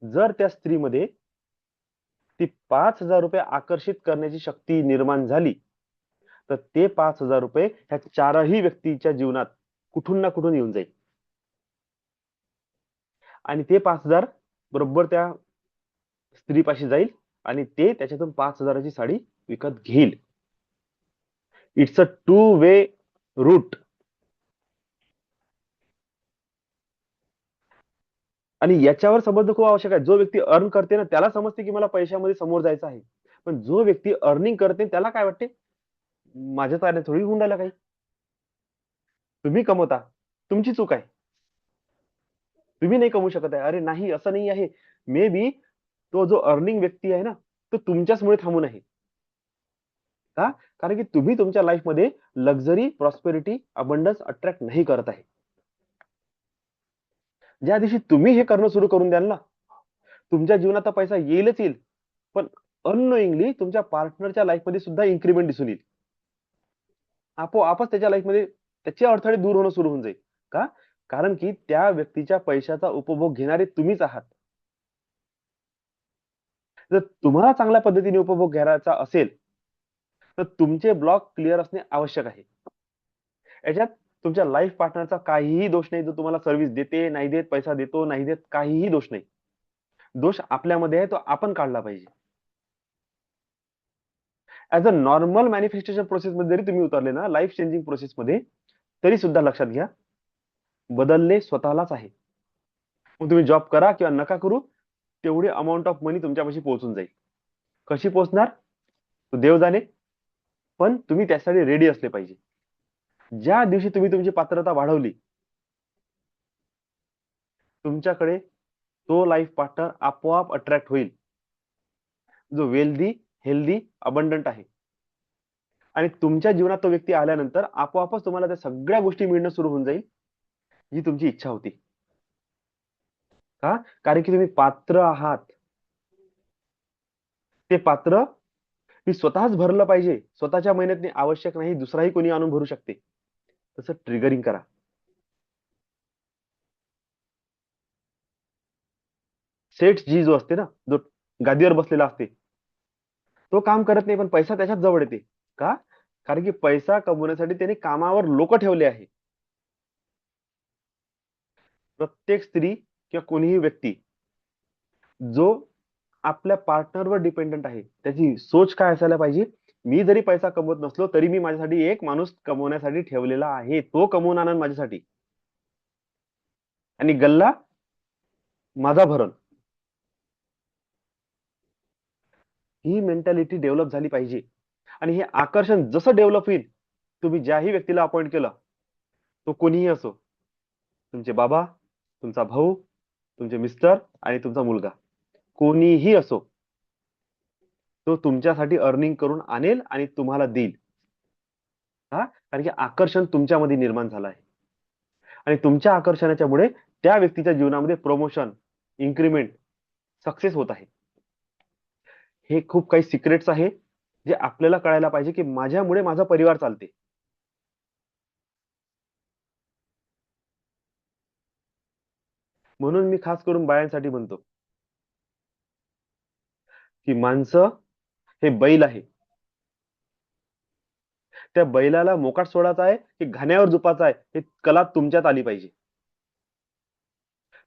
जर त्या स्त्रीमध्ये ती 5,000 आकर्षित करण्याची शक्ती निर्माण झाली, तर ते 5,000 ह्या चारही व्यक्तीच्या जीवनात कुठून ना कुठून येऊन जाईल. आणि ते 5,000 बरोबर त्या स्त्रीपाशी जाईल आणि ते त्याच्यातून 5,000ची साडी विकत घेईल. It's a two way route. आणि याच्यावर समजणं खूप आवश्यक आहे. जो व्यक्ती अर्न करते ना, त्याला समजते की मला पैशामध्ये समोर जायचं आहे. पण जो व्यक्ती अर्निंग करते त्याला काय वाटते, माझ्या ताने थोडी होऊन राहिलं काही. तुम्ही कमवता, तुमची चूक आहे. तुम्ही नाही कमवू शकत आहे. अरे नाही, असं नाही आहे. मे बी तो जो अर्निंग व्यक्ती आहे ना, तो तुमच्याचमुळे थांबून आहे. का? कारण की तुम्ही तुमच्या लाईफमध्ये लक्झरी, प्रॉस्पेरिटी, अबंडन्स अट्रॅक्ट नाही करत आहे. ज्या दिवशी तुम्ही हे करणं सुरू करून द्याल ना, तुमच्या जीवनात पैसा येईलच येईल, पण अननोइंगली तुमच्या पार्टनरच्या लाईफमध्ये सुद्धा इन्क्रिमेंट दिसून येईल. आपोआपच त्याच्या लाईफमध्ये त्याचे अडथळे दूर होणं सुरू होऊन जाईल. का? कारण की त्या व्यक्तीच्या पैशाचा उपभोग घेणारे तुम्हीच आहात. जर तुम्हाला चांगल्या पद्धतीने उपभोग घ्यायचा असेल, तर तुमचे ब्लॉक क्लिअर असणे आवश्यक आहे. याच्यात तुमच्या लाईफ पार्टनरचा काहीही दोष नाही. जो तुम्हाला सर्व्हिस देते, नाही देत, पैसा देतो, नाही देत, काहीही दोष नाही. दोष आपल्यामध्ये आहे, तो आपण काढला पाहिजे. ॲज अ नॉर्मल मॅनिफेस्टेशन प्रोसेसमध्ये जरी तुम्ही उतरले ना, लाईफ चेंजिंग प्रोसेसमध्ये, तरी सुद्धा लक्षात घ्या, बदलणे स्वतःलाच आहे. मग तुम्ही जॉब करा किंवा नका करू, तेवढी अमाउंट ऑफ मनी तुमच्यापाशी पोहोचून जाईल. कशी पोहोचणार? तो देव जाणे. पण तुम्ही त्यासाठी रेडी असले पाहिजे. ज्या दिवशी तुम्ही तुमची पात्रता वाढवली, तुमच्याकडे तो लाईफ पार्टनर आपोआप अट्रॅक्ट होईल, जो वेल्दी, हेल्दी, अबंडंट आहे. आणि तुमच्या जीवनात तो व्यक्ती आल्यानंतर आपोआपच तुम्हाला त्या सगळ्या गोष्टी मिळणं सुरू होऊन जाईल, जी तुमची इच्छा होती. का? कारण की तुम्ही पात्र आहात. ते पात्र मी स्वतःच भरलं पाहिजे. स्वतःच्या मेहनतीने आवश्यक नाही, दुसराही कोणी आणून भरू शकते. तसं ट्रिगरिंग करा. सेठ जी जो असते ना, जो गादीवर बसलेला असते, तो काम करत नाही, पण पैसा त्याच्याच जवळ येते. का? कारण की पैसा कमवण्यासाठी त्याने कामावर लोक ठेवले आहे. प्रत्येक स्त्री किंवा कोणीही व्यक्ती जो आपल्या पार्टनरवर डिपेंडंट आहे, त्याची सोच काय असायला पाहिजे, मी जरी पैसा कमवत नसलो तरी मी माझ्यासाठी एक माणूस कमवण्यासाठी ठेवलेला आहे, तो कमवून आणन माझ्यासाठी, आणि गल्ला माझा भरण. ही मेंटॅलिटी डेव्हलप झाली पाहिजे. आणि हे आकर्षण जसं डेव्हलप होईल, तुम्ही ज्याही व्यक्तीला अपॉइंट केलं, तो कोणीही असो, तुमचे बाबा, तुमचा भाऊ, तुमचे मिस्टर आणि तुमचा मुलगा, कोणीही असो, तो तुमच्यासाठी अर्निंग करून आणेल आणि तुम्हाला देईल. का? कारण की आकर्षण तुमच्यामध्ये निर्माण झालं आहे. आणि तुमच्या आकर्षणाच्यामुळे त्या व्यक्तीच्या जीवनामध्ये प्रमोशन, इन्क्रिमेंट, सक्सेस होत आहे. हे खूप काही सिक्रेट्स आहे, जे आपल्याला कळायला पाहिजे की माझ्यामुळे माझा परिवार चालते. म्हणून मी खास करून बायांसाठी म्हणतो, की माणसं हे बैल आहे. त्या बैलाला मोकाट सोडायचा आहे की घाण्यावर झोपायचा आहे, हे कला तुमच्यात आली पाहिजे.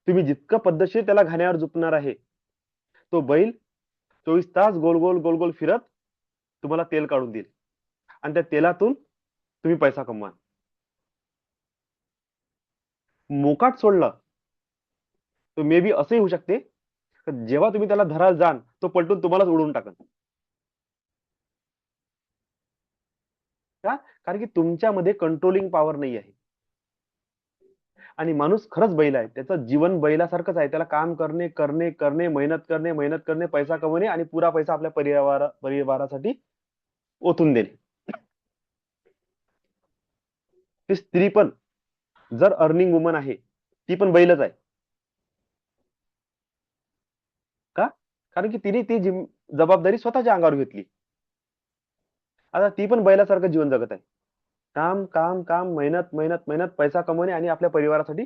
तुम्ही जितकं पद्धतशीर त्याला घाण्यावर झोपणार आहे, तो बैल 24 तास गोल गोल गोल गोल फिरत तुम्हाला तेल काढून देईल, आणि त्या तेलातून तुम्ही पैसा कमवा. मोकाट सोडलं तर मे बी असंही होऊ शकते, जेव्हा तुम्ही त्याला धराल जाण, तो पलटून तुम्हालाच उडवून टाकल. का? कारण की तुमच्यामध्ये कंट्रोलिंग पॉवर नाही आहे. आणि माणूस खरंच बैल आहे, त्याचं जीवन बैलासारखंच आहे. त्याला काम करणे करणे करणे, मेहनत करणे, पैसा कमवणे आणि पुरा पैसा आपल्या परिवारासाठी ओतून देणे. ती स्त्री पण जर अर्निंग वुमन आहे, ती पण बैलच आहे. का? कारण की तिने ती जबाबदारी स्वतःच्या अंगावर घेतली. आता ती पण बैलासारखं जीवन जगत आहे. काम काम काम, मेहनत मेहनत मेहनत, पैसा कमवणे आणि आपल्या परिवारासाठी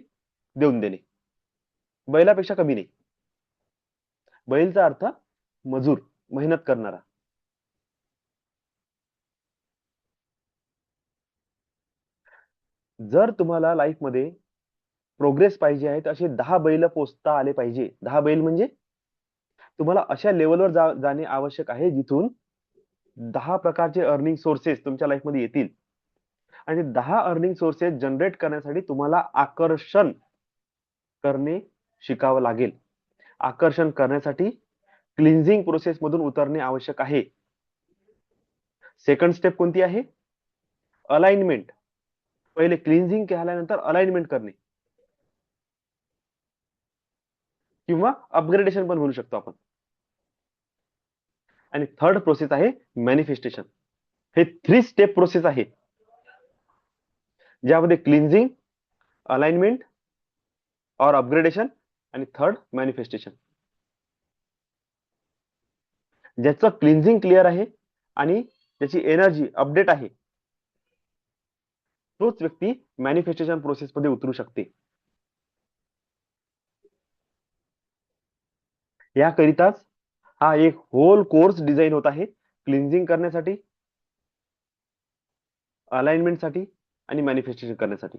देऊन देणे. बैलापेक्षा कमी नाही. बैलचा अर्थ मजूर, मेहनत करणारा. जर तुम्हाला लाईफमध्ये प्रोग्रेस पाहिजे आहे, तर असे 10 बैल पोचता आले पाहिजे. 10 बैल म्हणजे तुम्हाला अशा लेवलवर जाणे आवश्यक आहे, जिथून 10 प्रकारचे अर्निंग सोर्सेस तुमच्या लाईफमध्ये येतील. आणि 10 अर्निंग सोर्सेस जनरेट करण्यासाठी तुम्हाला आकर्षण करणे शिकावं लागेल. आकर्षण करण्यासाठी क्लिन्झिंग प्रोसेस मधून उतरणे आवश्यक आहे. सेकंड स्टेप कोणती आहे? अलाइनमेंट. पहिले क्लिन्झिंग केल्यानंतर अलाइनमेंट करणे, किंवा अपग्रेडेशन पण म्हणू शकतो आपण. आणि थर्ड प्रोसेस आहे मॅनिफेस्टेशन. हे 3 स्टेप प्रोसेस आहे, ज्यामध्ये क्लिन्झिंग, अलाइनमेंट और अपग्रेडेशन आणि थर्ड मॅनिफेस्टेशन. ज्याचं क्लिन्झिंग क्लिअर आहे आणि ज्याची एनर्जी अपडेट आहे, तोच व्यक्ती मॅनिफेस्टेशन प्रोसेस मध्ये उतरू शकते. याकरिताच हा एक होल कोर्स डिझाईन होत आहे, क्लिन्झिंग करण्यासाठी, अलाइनमेंट साठी आणि मॅनिफेस्टेशन करण्यासाठी.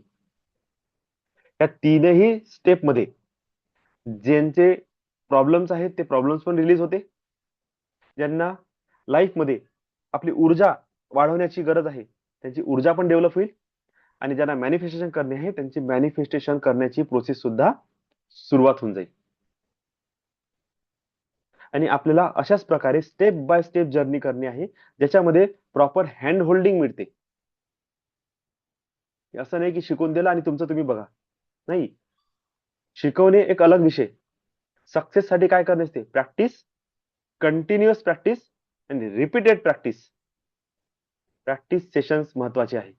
या तीनही स्टेप मध्ये ज्यांचे प्रॉब्लेम्स आहेत, ते प्रॉब्लेम्स पण रिलीज होते. ज्यांना लाईफ मध्ये आपली ऊर्जा वाढवण्याची गरज आहे, त्यांची ऊर्जा पण डेव्हलप होईल. आणि ज्यांना मॅनिफेस्टेशन करणे आहे, त्यांची मॅनिफेस्टेशन करण्याची प्रोसेस सुद्धा सुरुवात होऊन जाईल. आणि आपल्याला अशाच प्रकारे स्टेप बाय स्टेप जर्नी करणे आहे, ज्याच्यामध्ये प्रॉपर हँड होल्डिंग मिळते. असं नाही की शिकवून दिलं आणि तुमचं तुम्ही बघा. नाही, शिकवणे एक अलग विषय. सक्सेस साठी काय करणे असते? प्रॅक्टिस, कंटिन्युअस प्रॅक्टिस आणि रिपीटेड प्रॅक्टिस. प्रॅक्टिस सेशन्स महत्वाचे आहे.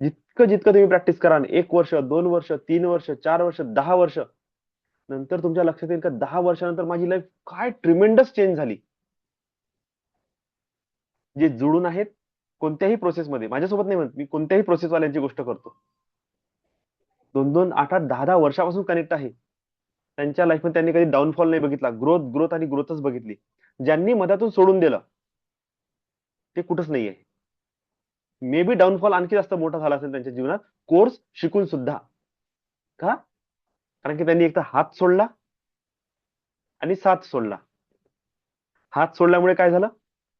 जितकं जितकं तुम्ही प्रॅक्टिस कराल, 1 वर्ष, 2 वर्ष, 3 वर्ष, 4 वर्ष, 10 वर्ष, नंतर तुमच्या लक्षात येईल का 10 वर्षानंतर माझी लाईफ काय ट्रिमेंडस चेंज झाली. जे जुळून आहेत कोणत्याही प्रोसेसमध्ये, माझ्यासोबत नाही म्हणत मी, कोणत्याही प्रोसेसवाल्यांची गोष्ट करतो, 2-2, 8-8, 10-10 वर्षापासून कनेक्ट आहे. त्यांच्या लाईफमध्ये त्यांनी कधी डाऊनफॉल नाही बघितला, ग्रोथ ग्रोथ आणि ग्रोथच बघितली. ज्यांनी मधातून सोडून दिलं ते कुठंच नाही आहे. मे बी डाऊनफॉल आणखी जास्त मोठा झाला असेल त्यांच्या जीवनात, कोर्स शिकून सुद्धा. का? कारण की त्यांनी एकदा हात सोडला आणि साथ सोडला. हात सोडल्यामुळे काय झालं?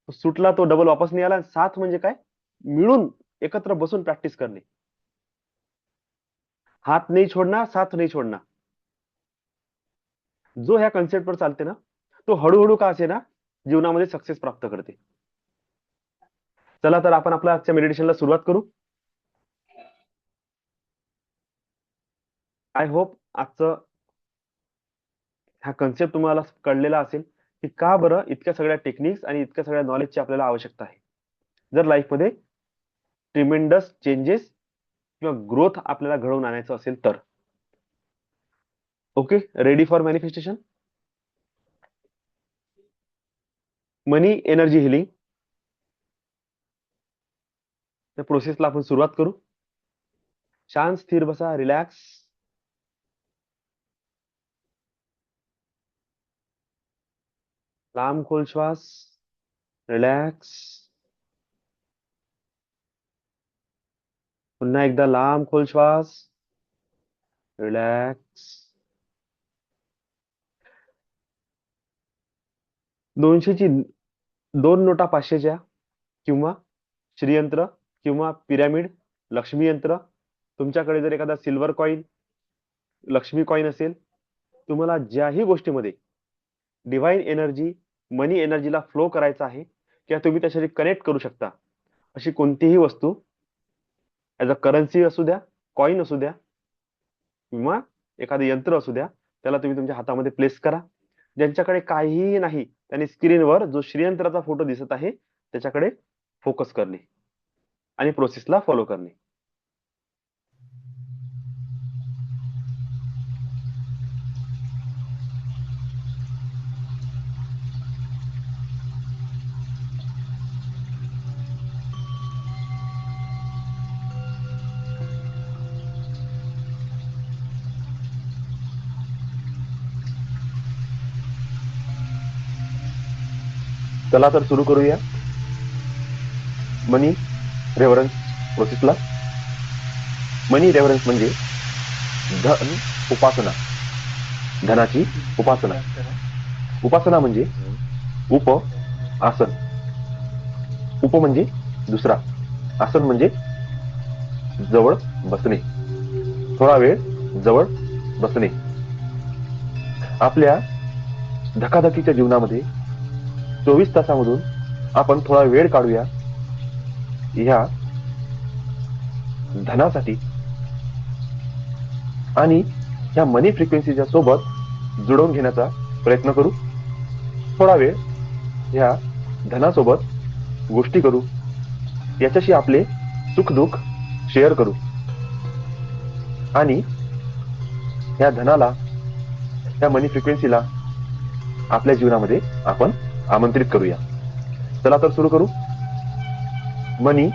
सुटला तो डबल वापस नाही आला. साथ म्हणजे काय? मिळून एकत्र बसून प्रॅक्टिस करणे. हात नाही छोडना, साथ नाही छोडना. जो ह्या कन्सेप्टवर चालते ना, तो हळूहळू का असे ना जीवनामध्ये सक्सेस प्राप्त करते. चला तर आपण आपल्या आजच्या मेडिटेशनला सुरुवात करू. आय होप आजचं हा कन्सेप्ट तुम्हाला कळलेला असेल, की का बरं इतक्या सगळ्या टेक्निक्स आणि इतक्या सगळ्या नॉलेजची आपल्याला आवश्यकता आहे, जर लाईफमध्ये ट्रिमेंडस चेंजेस किंवा ग्रोथ आपल्याला घडवून आणायचं असेल तर. Okay, ready for manifestation. Money energy healing त्या प्रोसेसला आपण सुरुवात करू. शांत स्थिर बसा, रिलॅक्स. लांब खोल श्वास, रिलॅक्स. पुन्हा एकदा लांब खोल श्वास, रिलॅक्स. 200ची 2 नोटा 500च्या, किंवा श्रीयंत्र, किंवा पिरॅमिड, लक्ष्मी यंत्र. तुमच्याकडे जर एखादा सिल्वर कॉइन, लक्ष्मी कॉइन असेल, तुम्हाला ज्याही गोष्टीमध्ये डिव्हाइन एनर्जी, मनी एनर्जीला फ्लो करायचा आहे, किंवा तुम्ही त्याच्याशी कनेक्ट करू शकता, अशी कोणतीही वस्तू, ऍज अ करन्सी असू द्या, कॉइन असू द्या, किंवा एखादं यंत्र असू द्या, त्याला तुम्ही तुमच्या हातामध्ये प्लेस करा. ज्यांच्याकडे काहीही नाही त्यांनी स्क्रीनवर जो श्रीयंत्राचा फोटो दिसत आहे त्याच्याकडे फोकस करणे आणि प्रोसेसला फॉलो करणे. चला तर सुरू करूया मनी रेव्हरन्स प्रोसेसला. मनी रेव्हरन्स म्हणजे धन उपासना, धनाची उपासना. उपासना म्हणजे उप आसन. उप म्हणजे दुसरा, आसन म्हणजे जवळ बसणे, थोडा वेळ जवळ बसणे. आपल्या धकाधकीच्या जीवनामध्ये 24 तासामधून आपण थोडा वेळ काढूया ह्या धनासाठी आणि ह्या मनी फ्रिक्वेन्सीच्या सोबत जुळवून घेण्याचा प्रयत्न करू. थोडा वेळ ह्या धनासोबत गोष्टी करू, याच्याशी आपले सुखदुःख शेअर करू आणि ह्या धनाला, ह्या मनी फ्रिक्वेन्सीला आपल्या जीवनामध्ये आपण आमंत्रित करूया. चला तर सुरू करू मनी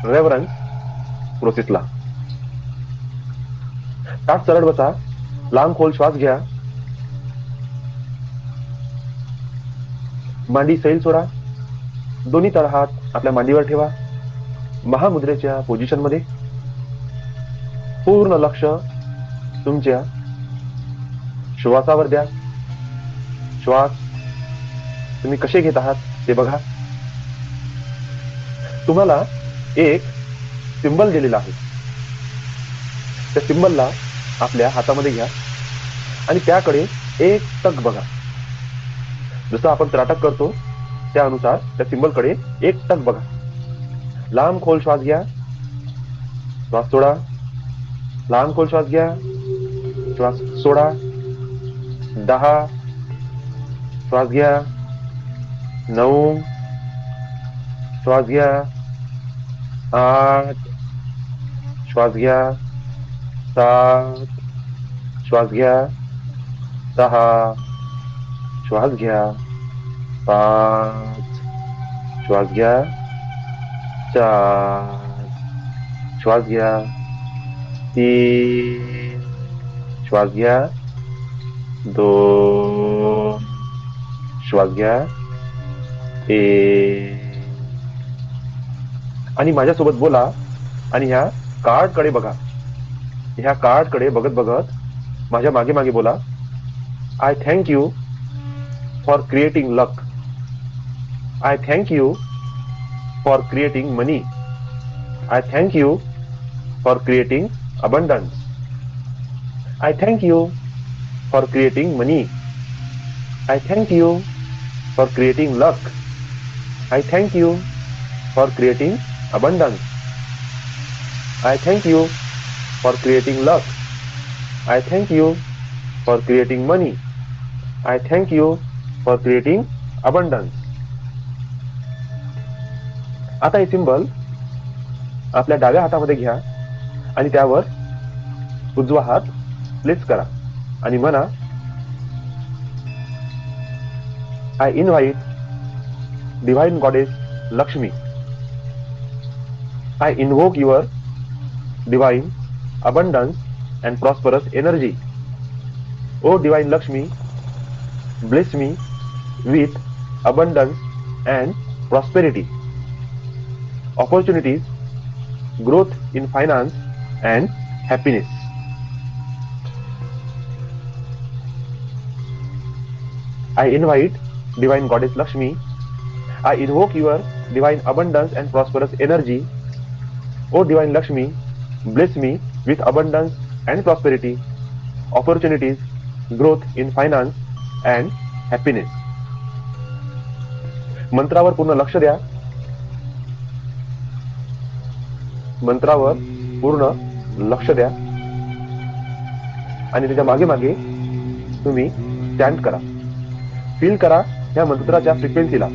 रेव्हरन्स प्रोसेसला. ताट सरळ बसा, लांब खोल श्वास घ्या, मांडी सैल सोडा, दोन्ही तळहात आपल्या मांडीवर ठेवा. महामुद्रेच्या पोझिशन मध्ये पूर्ण लक्ष तुमच्या श्वासावर द्या. श्वास तुम्ही कसे घेत आहात ते बघा. तुम्हाला एक सिंबल दिलेला आहे, त्या सिंबलला आपल्या हातामध्ये घ्या आणि त्याकडे एक टक बघा. जसं आपण त्राटक करतो त्यानुसार त्या सिंबलकडे एक टक बघा. लांब खोल श्वास घ्या, श्वास सोडा, लांब खोल श्वास घ्या, श्वास सोडा. 10 श्वास घ्या, 9 श्वास घ्या, 8 श्वास घ्या, 7 श्वास घ्या, 6 श्वास घ्या, 5 श्वास घ्या, 4 श्वास घ्या, 3 श्वास घ्या, 2 श्वास घ्या, 1. आणि माझ्यासोबत बोला आणि ह्या कार्ड कडे बघा. ह्या कार्ड कडे बघत बघत माझ्या मागे मागे बोला. I thank you for creating luck. I thank you for creating money. I thank you for creating abundance. I thank you for creating money. I thank you for creating luck. I thank you for creating abundance. I thank you for creating luck. I thank you for creating money. I thank you for creating abundance. आता हे सिंबल आपल्या डाव्या हातामध्ये घ्या आणि त्यावर उजवा हात प्लेस करा आणि म्हणा, I invite divine goddess Lakshmi. I invoke your divine abundance and prosperous energy. O divine Lakshmi, bless me with abundance and prosperity, opportunities, growth in finance and happiness. I invite divine goddess Lakshmi. I invoke your divine abundance and prosperous energy. O divine Lakshmi, bless me with abundance and prosperity, opportunities, growth in finance and happiness. मंत्रावर पूर्ण लक्ष द्या. मंत्रावर पूर्ण लक्ष द्या. आणि त्याच्या मागे मागे तुम्ही स्टँड करा. फील करा ह्या मंत्राच्या फ्रिक्वेन्सीला,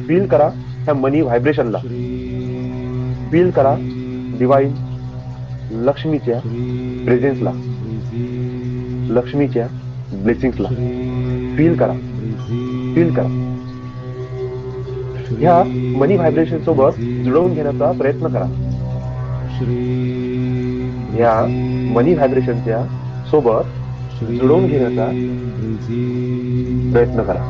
फील करा ह्या मनी व्हायब्रेशनला, फील करा डिवाइन लक्ष्मीच्या प्रेझेन्सला, लक्ष्मीच्या ब्लेसिंग्सला. फील करा, फील करा. ह्या मनी व्हायब्रेशन सोबत जुळवून घेण्याचा प्रयत्न करा. ह्या मनी व्हायब्रेशनच्या सोबत जुळवून घेण्याचा प्रयत्न करा.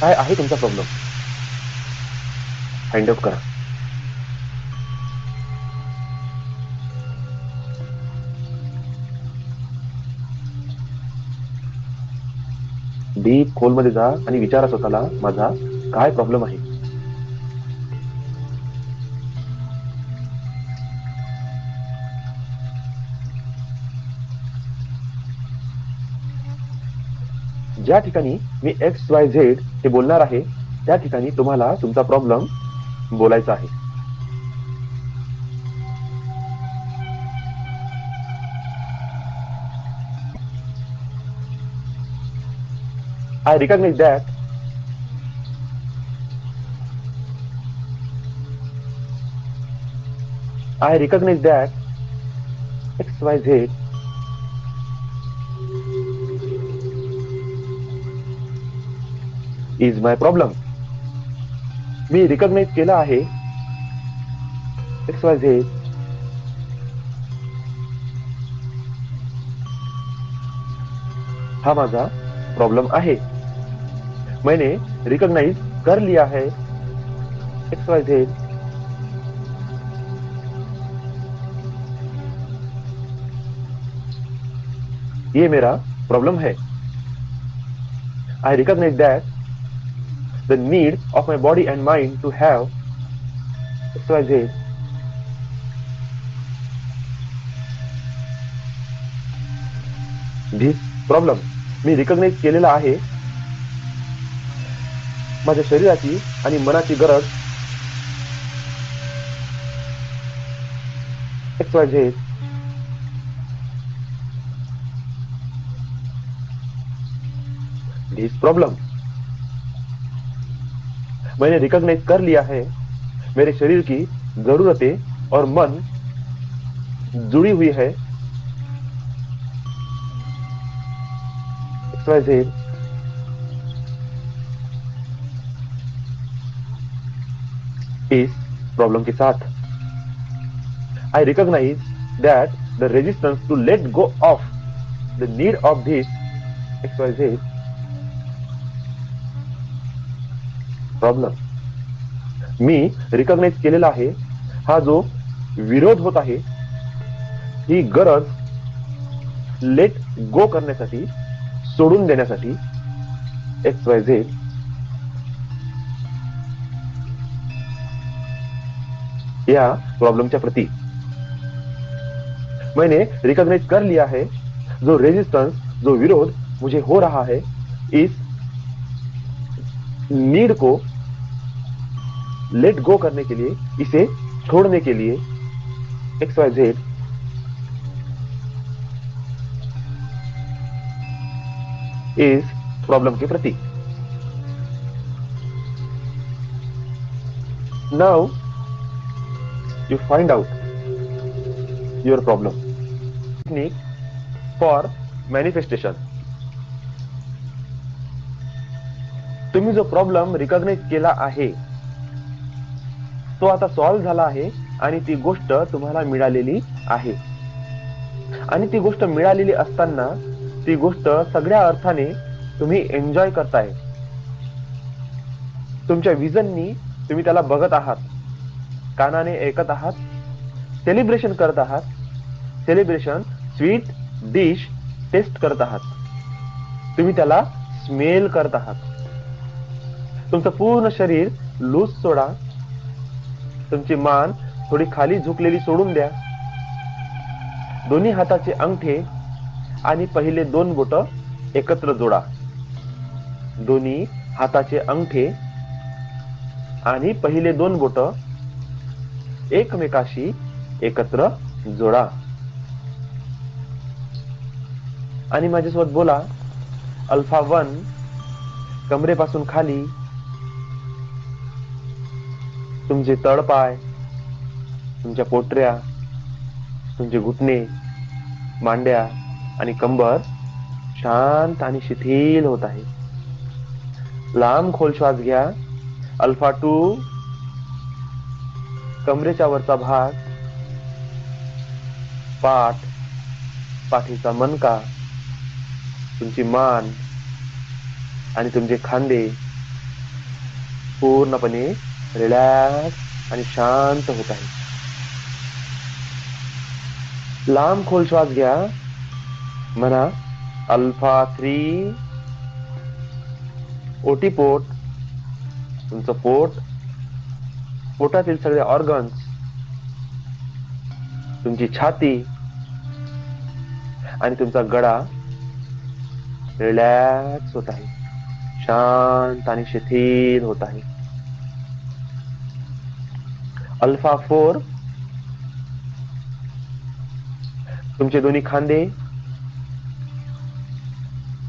काय आहे तुमचा प्रॉब्लेम, फाइंड आउट करा. डीप खोलमध्ये जा आणि विचारा स्वतःला, माझा काय प्रॉब्लेम आहे. ज्या ठिकाणी मी XYZ हे बोलणार आहे त्या ठिकाणी तुम्हाला तुमचा प्रॉब्लेम बोलायचा आहे. I recognize that XYZ is my problem. मी रिकॉग्नाइज केलं आहे XYZ हा माझा प्रॉब्लम आहे. मैंने रिकॉग्नाइज कर लिया है XYZ ये मेरा प्रॉब्लम है. I recognize that the need of my body and mind to have XYZ this problem. मी रिकॉग्नाइज केलेला आहे माझ्या शरीराची आणि मनाची गरज XYZ दिस प्रॉब्लम. मैंने रिकॉग्नाइज कर लिया है मेरे शरीर की जरूरतें और मन जुड़ी हुई है XYZ इस प्रॉब्लम के साथ. I recognize that the resistance to let go of the need of this XYZ problem. मी रिकॉग्नाइज केलेला आहे हा जो विरोध होत आहे ही गरज लेट गो करण्यासाठी, सोडून देण्यासाठी XYZ या प्रॉब्लमच्या प्रती. मैंने रिकॉग्नाइज कर लिया है जो रेजिस्टेंस, जो विरोध मुझे हो रहा है इस नीड को लेट गो करने के लिए, इसे छोड़ने के लिए XYZ इस प्रॉब्लम के प्रति. Now you find out your problem. Technique for manifestation. तुम्ही जो प्रॉब्लेम रिकॉग्नाइज केला आहे तो आता सॉल्व्ह झाला आहे आणि ती गोष्ट तुम्हाला मिळालेली आहे. आणि ती गोष्ट मिळालेली असताना ती गोष्ट सगळ्या अर्थाने तुम्ही एन्जॉय करताय. तुमच्या विजननी तुम्ही त्याला बघत आहात, कानाने ऐकत आहात, सेलिब्रेशन करत आहात. सेलिब्रेशन स्वीट डिश टेस्ट करत आहात. तुम्ही त्याला स्मेल करत आहात. तुमचं पूर्ण शरीर लूज सोडा. तुमची मान थोडी खाली झुकलेली सोडून द्या. दोन्ही हाताचे अंगठे आणि पहिले दोन बोट एकत्र जोडा. दोन्ही हाताचे अंगठे आणि पहिले दोन बोट एकमेकाशी एकत्र जोडा. आणि माझ्यासोबत बोला, अल्फा 1 कमरेपासून खाली तुमचे तळपाय, तुमच्या पोटऱ्या, तुमचे घुटणे, मांड्या आणि कंबर शांत आणि शिथिल होत आहे. लांब खोल श्वास घ्या. अल्फा 2 कमरेच्या वरचा भाग, पाठ, पाठीचा मणका, तुमची मान आणि तुमचे खांदे पूर्णपणे रिलॅक्स आणि शांत होत आहे. लांब खोल श्वास घ्या. म्हणा अल्फा 3. ओटीपोट, तुमचं पोट, पोटातील सगळे ऑर्गन्स, तुमची छाती आणि तुमचा गळा रिलॅक्स होत आहे, शांत आणि शिथिल होत आहे. अल्फा 4. तुमचे दोन्ही खांदे,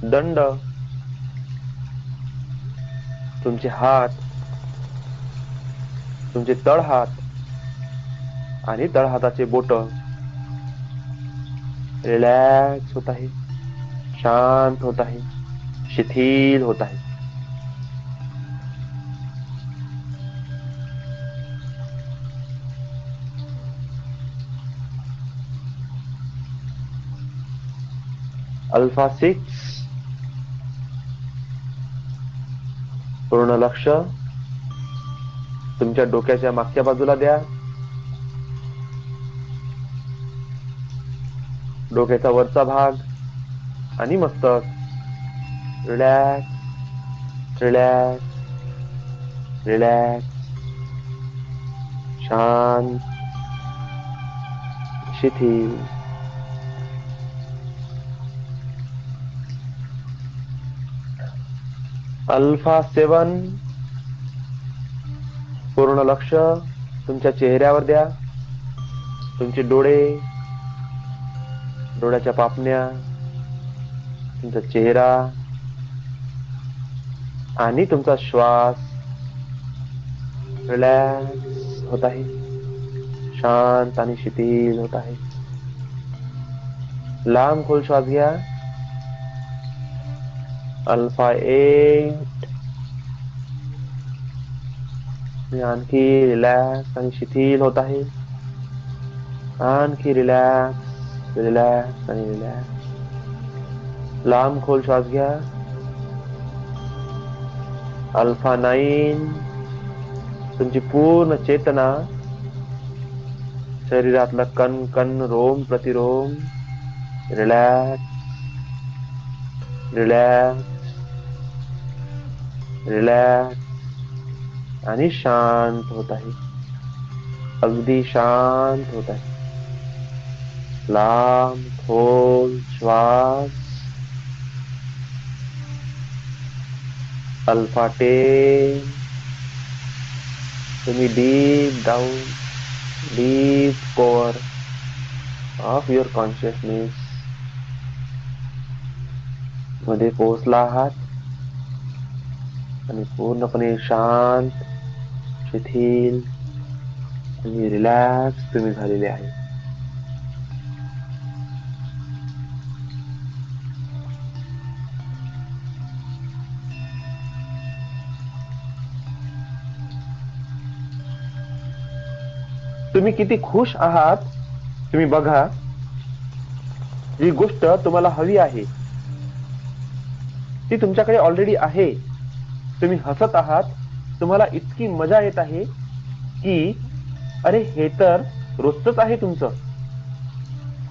दंड, तुमचे हात, तुमचे तळहात आणि तळहाताचे बोट रिलॅक्स होत आहे, शांत होत आहे, शिथिल होत आहे. अल्फा 6. पूर्ण लक्ष तुमच्या डोक्याच्या मागच्या बाजूला द्या. डोक्याचा वरचा भाग आणि मस्तक रिलॅक्स, रिलॅक्स, रिलॅक्स, शांत, शिथिल. अल्फा 7. पूर्ण लक्ष तुमच्या चेहऱ्यावर द्या. तुमचे डोळे, डोळ्याच्या पापण्या, तुमचा चेहरा आणि तुमचा श्वास रिलॅक्स होत आहे, शांत आणि शिथिल होत आहे. लांब खोल श्वास घ्या. अल्फा 8. आणखी रिलॅक्स आणि शिथिल होत आहे. आणखी रिलॅक्स, रिलॅक्स आणि रिलॅक्स. लांब खोल श्वास घ्या. अल्फा 9. तुमची पूर्ण चेतना शरीरातला कण कण, रोम प्रतिरोम रिलॅक्स, रिलॅक्स, रिलॅक्स आणि शांत होत आहे, अगदी शांत होत आहे. लांब खोल श्वास. अल्फा 10. तुम्ही deep down, deep core of your consciousness मध्ये पोहोचला आहात आणि पूर्णपणे शांत, शिथिल आणि रिलॅक्स तुम्ही झालेले आहे. तुम्ही किती खुश आहात तुम्ही बघा. जी गोष्ट तुम्हाला हवी आहे ती तुमच्याकडे ऑलरेडी आहे. तुम्ही हसत आहात, तुम्हाला इतकी मजा येत आहे की अरे हे तर रोजच आहे तुमचं.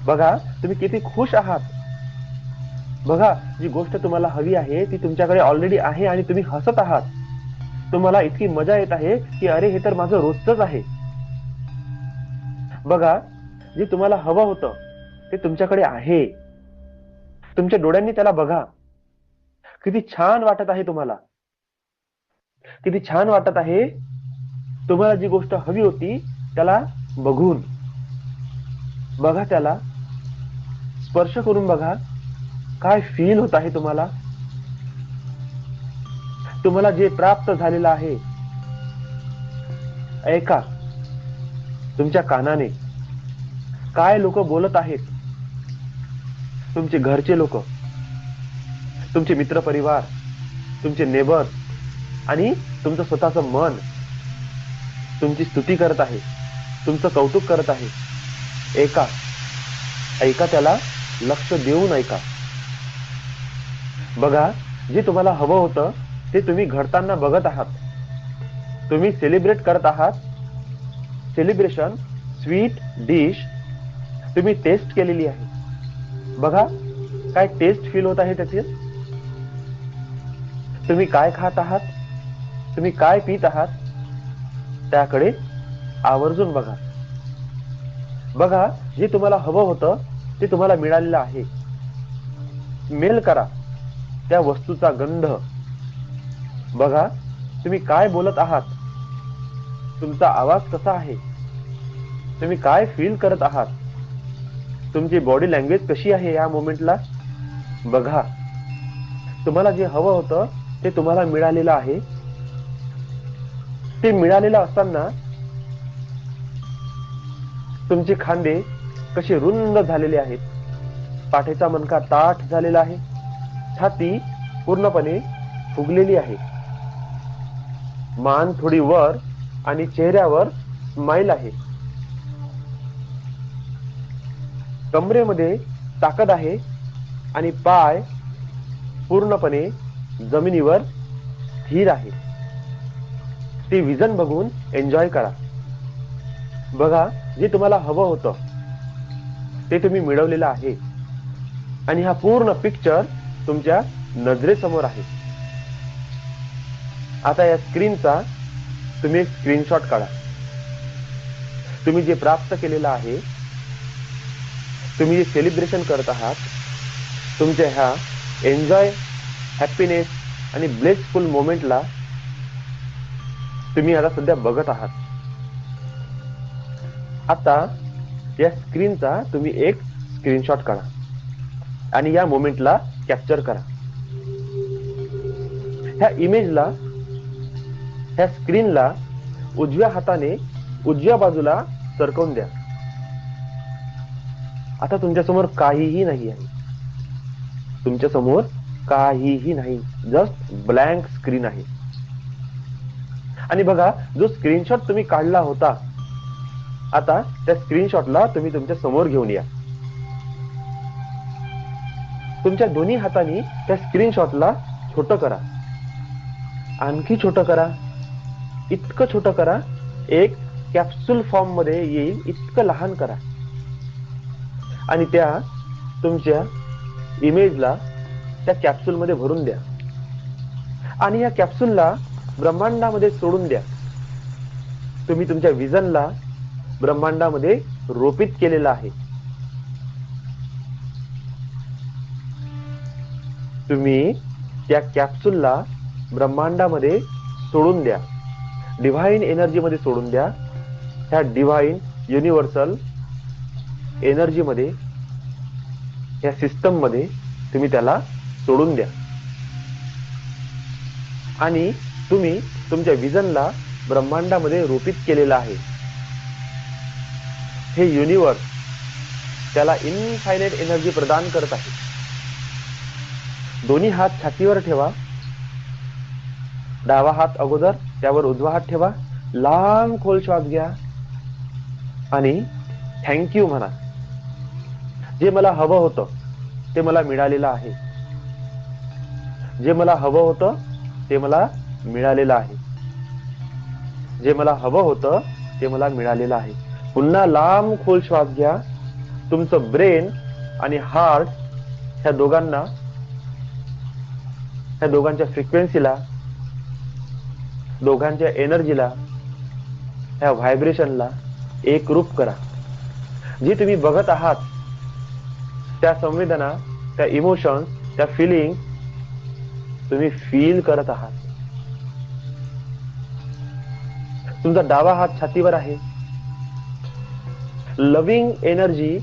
बघा तुम्ही किती खुश आहात. बघा जी गोष्ट तुम्हाला हवी आहे ती तुमच्याकडे ऑलरेडी आहे आणि तुम्ही हसत आहात. तुम्हाला इतकी मजा येत आहे की अरे हे तर माझं रोजच आहे. बघा जे तुम्हाला हवं होतं ते तुमच्याकडे आहे. तुमच्या डोळ्यांनी त्याला बघा. किती छान वाटत आहे तुम्हाला. किती छान वाटत आहे तुम्हाला. जी गोष्ट हवी होती त्याला बघून बघा, त्याला स्पर्श करून बघा. काय फील होत आहे तुम्हाला. तुम्हाला जे प्राप्त झालेलं आहे ऐका. तुमच्या कानाने काय लोक बोलत आहेत. तुमचे घरचे लोक, तुमचे मित्र परिवार, तुमचे नेबर आणि तुमचं स्वतःचं मन तुमची स्तुती करत आहे, तुमचं कौतुक करत आहे. ऐका, ऐका, त्याला लक्ष देऊन ऐका. बघा जे तुम्हाला हवं होतं ते तुम्ही घडताना बघत आहात. तुम्ही सेलिब्रेट करत आहात. सेलिब्रेशन स्वीट डिश तुम्ही टेस्ट केलेली आहे. बघा काय टेस्ट फील होत आहे त्याचे. तुम्ही काय खात आहात, तुम्ही काय पित आहात, त्याकडे आवर्जून बघा. बघा जे तुम्हाला हवं होतं ते तुम्हाला मिळालेलं आहे. स्मेल करा त्या वस्तूचा गंध. बघा तुम्ही काय बोलत आहात, तुमचा आवाज कसा आहे, तुम्ही काय फील करत आहात, तुमची बॉडी लँग्वेज कशी आहे या मोमेंटला. बघा तुम्हाला जे हवं होतं ते तुम्हाला मिळालेलं आहे. ते मिळालेलं असताना तुमचे खांदे कसे रुंद झालेले आहेत, पाठीचा मणका ताठ झालेला आहे, छाती पूर्णपणे फुगलेली आहे, मान थोडी वर आणि चेहऱ्यावर स्माइल आहे. कमरेमध्ये ताकद आहे आणि पाय पूर्णपणे जमिनीवर स्थिर आहे. ते विजन बघून एन्जॉय करा. बघा जे तुम्हाला हवं होतं ते तुम्ही मिळवलेलं आहे आणि हा पूर्ण पिक्चर तुमच्या नजरेसमोर आहे. आता या स्क्रीनचा तुम्ही एक स्क्रीनशॉट काढा. तुम्ही जे प्राप्त केलेलं आहे, तुम्ही जे सेलिब्रेशन करत आहात, तुमच्या ह्या एन्जॉय, हॅपीनेस आणि ब्लेसफुल मोमेंटला तुम्ही आता सध्या बघत आहात. आता या स्क्रीनचा तुम्ही एक स्क्रीनशॉट काढा आणि या मोमेंटला कॅप्चर करा. ह्या इमेजला, ह्या स्क्रीनला उजव्या हाताने उजव्या बाजूला सरकवून द्या. आता तुमच्या समोर काहीही नाही आहे. तुमच्या समोर काहीही नाही, जस्ट ब्लँक स्क्रीन आहे. आणि बघा जो स्क्रीनशॉट तुम्ही काढला होता, आता त्या स्क्रीनशॉटला तुम्ही तुमच्या समोर घेऊन या. तुमच्या दोन्ही हातांनी त्या स्क्रीनशॉटला छोटं करा, आणखी छोटं करा, इतकं छोटं करा, एक कॅप्सूल फॉर्म मध्ये येईल इतकं लहान करा आणि त्या तुमच्या इमेजला त्या कॅप्सूल मध्ये भरून द्या आणि या कॅप्सूलला ब्रह्मांडामध्ये सोडून द्या. तुम्ही तुमच्या विजनला ब्रह्मांडामध्ये रोपित केलेलं आहे. तुम्ही त्या कॅप्सूलला ब्रह्मांडामध्ये सोडून द्या, डिव्हाइन एनर्जी मध्ये सोडून द्या. ह्या डिव्हाइन युनिव्हर्सल एनर्जी मध्ये, या सिस्टम मध्ये तुम्ही त्याला सोडून द्या आणि तुम्ही तुमच्या विजनला ब्रह्मांडामध्ये रोपित केलेलं आहे. हे युनिव्हर्स त्याला इनफायनाइट एनर्जी प्रदान करत आहे. दोन्ही हात छातीवर ठेवा. डावा हात अगोदर, त्यावर उजवा हात ठेवा. लांब खोल श्वास घ्या आणि थँक्यू म्हणा. जे मला हवं होतं ते मला मिळालेलं आहे. जे मला हवं होतं ते मला मिळालेलं आहे. जे मला हवं होतं ते मला मिळालेलं आहे. पुन्हा लांब खोल श्वास घ्या. तुमचं ब्रेन आणि हार्ट ह्या दोघांच्या फ्रिक्वेन्सीला, दोघांच्या एनर्जीला, ह्या व्हायब्रेशनला एकरूप करा. जी तुम्ही बघत आहात त्या संवेदना, त्या इमोशन्स, त्या फिलिंग तुम्ही फील करत आहात. तुमचा डावा हात छातीवर आहे. लव्हिंग एनर्जी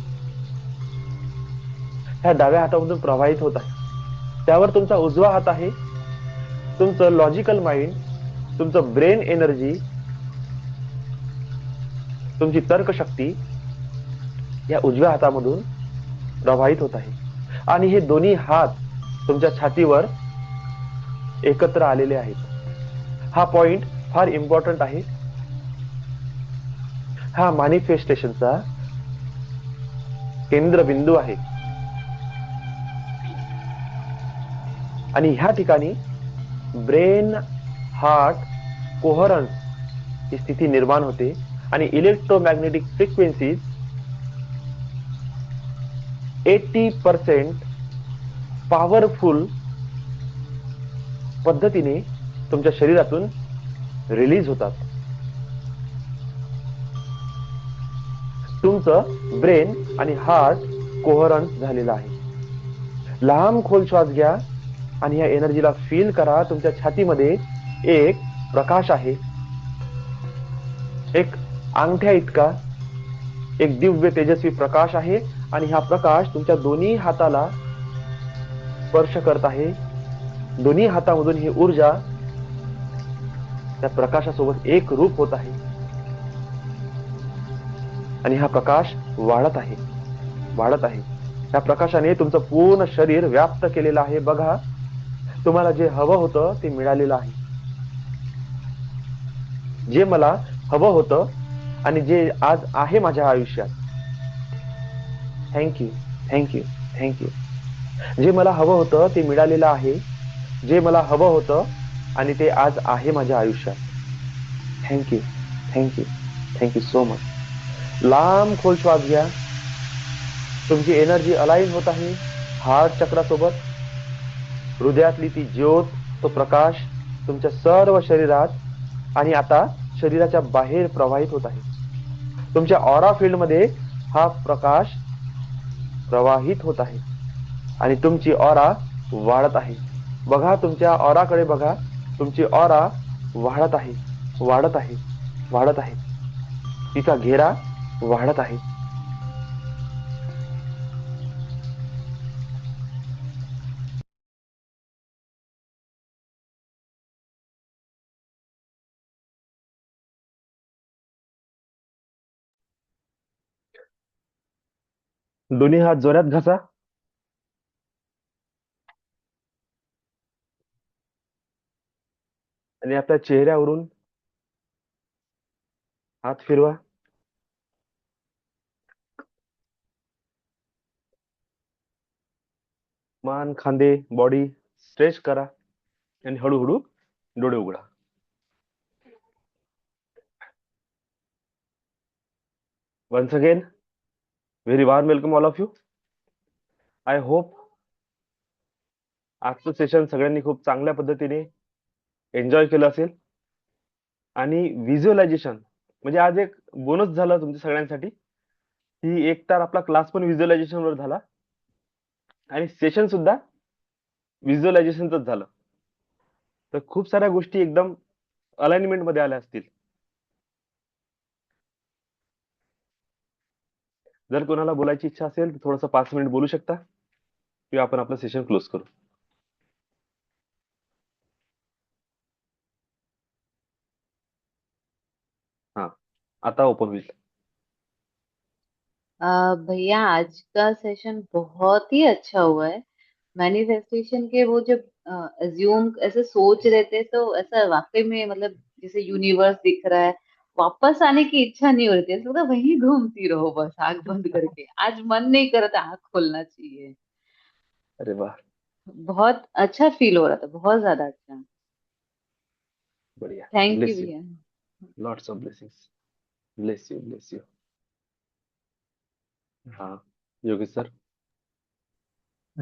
ह्या डाव्या हातामधून प्रवाहित होत आहे. त्यावर तुमचा उजवा हात आहे. तुमचं लॉजिकल माइंड, तुमचं ब्रेन एनर्जी, तुमची तर्कशक्ती या उजव्या हातामधून प्रवाहित होत आहे आणि हे दोन्ही हात तुमच्या छातीवर एकत्र आलेले आहेत. हा पॉइंट फार इम्पॉर्टंट आहे. हा मॅनिफेस्टेशनचा केंद्रबिंदू आहे आणि ह्या ठिकाणी ब्रेन हार्ट कोहरन्स ही स्थिती निर्माण होते आणि इलेक्ट्रोमॅग्नेटिक फ्रिक्वेन्सीज 80% पॉवरफुल पद्धतीने तुमच्या शरीरातून रिलीज होतात. तुमचं ब्रेन आणि हार्ट कोहरन्स झालेलं आहे. लांब खोल श्वास घ्या आणि या एनर्जीला फील करा. तुमच्या छातीमध्ये एक प्रकाश आहे, एक अंगठ्या इतका एक दिव्य तेजस्वी प्रकाश आहे आणि हा प्रकाश तुमच्या दोन्ही हाताला स्पर्श करत आहे. दोन्ही हातामधून ही ऊर्जा त्या प्रकाशासोबत एक रूप होत आहे आणि हा प्रकाश वाढत आहे, वाढत आहे. या प्रकाशाने तुमचं पूर्ण शरीर व्याप्त केलेलं आहे. बघा, तुम्हाला जे हवं होतं ते मिळालेलं आहे. जे मला हवं होतं आणि जे आज आहे माझ्या आयुष्यात. Thank you, thank you, thank you. जे मला हवं होतं ते मिळालेलं आहे. जे मला हवं होतं आणि ते आज आहे माझ्या आयुष्यात. Thank you, thank you, thank you so much. लांब खोल श्वास घ्या. तुमची एनर्जी अलाइन होत आहे हार्ट चक्रासोबत. हृदयातली ती ज्योत, तो प्रकाश तुमच्या सर्व शरीरात आणि आता शरीराच्या बाहेर प्रवाहित होत आहे. तुमच्या ऑरा फील्ड मध्ये हा प्रकाश प्रवाहित होत आहे आणि तुमची ऑरा वाढत आहे. बघा, तुमच्या ऑराकडे बघा. तुमची ऑरा वाढत आहे, वाढत आहे, वाढत आहे. तिचा घेरा वाढत आहे. दोन्ही हात जोरात घासा आणि आपल्या चेहऱ्यावरून हात फिरवा. मान, खांदे, बॉडी स्ट्रेच करा आणि हळूहळू डोळे उघडा. Once again, very warm welcome all of you. I hope आजचं सेशन सगळ्यांनी खूप चांगल्या पद्धतीने एन्जॉय केलं असेल. आणि व्हिज्युअलायझेशन म्हणजे आज एक बोनस झालं तुमच्या सगळ्यांसाठी की एक तर आपला क्लास पण व्हिज्युअलायझेशन वर झाला आणि सेशन सुद्धा व्हिज्युअलायझेशनच झालं. तर खूप साऱ्या गोष्टी एकदम अलाइनमेंट मध्ये आल्या असतील. जर कोणाला बोलायची इच्छा असेल तर थोडंसं 5 मिनिट बोलू शकता किंवा आपण आपलं सेशन क्लोज करू. हाँ, आता ओपन होईल. भैया आज का सेशन बहुत ही अच्छा हुआ है। मैनिफेस्टेशन के वो जब अज्यूम ऐसे सोच रहे थे तो ऐसा वाकई में मतलब जैसे यूनिवर्स दिख रहा है। वापस आने की इच्छा नहीं हो रही थी, ऐसा लगा वहीं घूमती रहो बस आंख बंद करके। आज मन नहीं कर रहा था, आंख खोलना चाहिए। अरे वाह, बहुत अच्छा फील हो रहा था, बहुत ज्यादा अच्छा। बढ़िया. Thank you bless you. भैया। Lots of blessings. Bless you, bless you. हाँ, योगेश सर.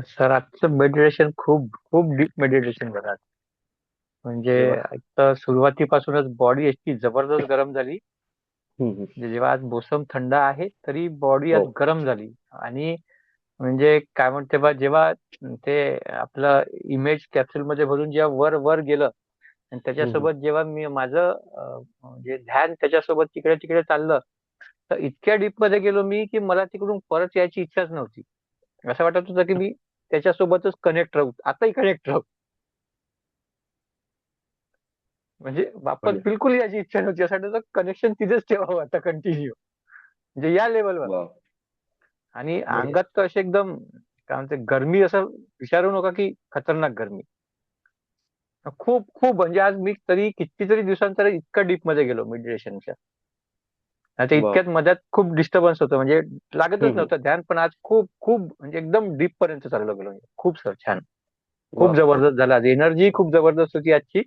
सर आजचं मेडिटेशन खूप खूप डीप मेडिटेशन झालं आज. म्हणजे अरे वा. एक तर सुरुवातीपासूनच बॉडी इतकी जबरदस्त गरम झाली. हम्म. म्हणजे जेव्हा आज मोसम थंड आहे तरी बॉडी हो. आज गरम झाली. आणि म्हणजे काय म्हणते बा, जेव्हा ते आपलं इमेज कॅप्सूल मध्ये भरून जेव्हा वर वर गेलं आणि त्याच्यासोबत जेव्हा मी माझं म्हणजे ध्यान त्याच्यासोबत तिकडे तिकडे चाललं, तर इतक्या डीप मध्ये गेलो मी की मला तिकडून परत यायची इच्छाच नव्हती. असं वाटत होतं की मी त्याच्यासोबतच कनेक्ट राहू, आताही कनेक्ट राहू. म्हणजे वापस बढ़िया. बिलकुल याची इच्छा नव्हती. असं वाटत कनेक्शन तिथेच ठेवावं आता कंटिन्यू, म्हणजे या लेवलवर. वाव. आणि बढिया. अंगात तर असे एकदम काय म्हणते गरमी, असं विचारू नका की खतरनाक गरमी. खूप खूप म्हणजे आज मी तरी कितीतरी दिवसांतर इतका डीप मध्ये गेलो मेडिटेशनच्या. आता वाव. इतक्यात मध्यात खूप डिस्टर्बन्स होतं, म्हणजे लागतच हम्म. नव्हतं ध्यान. पण आज खूप खूप म्हणजे एकदम डीप पर्यंत चाललो गेलो. खूप सर छान, खूप वाव. जबरदस्त झाला. आज एनर्जी खूप जबरदस्त होती आजची.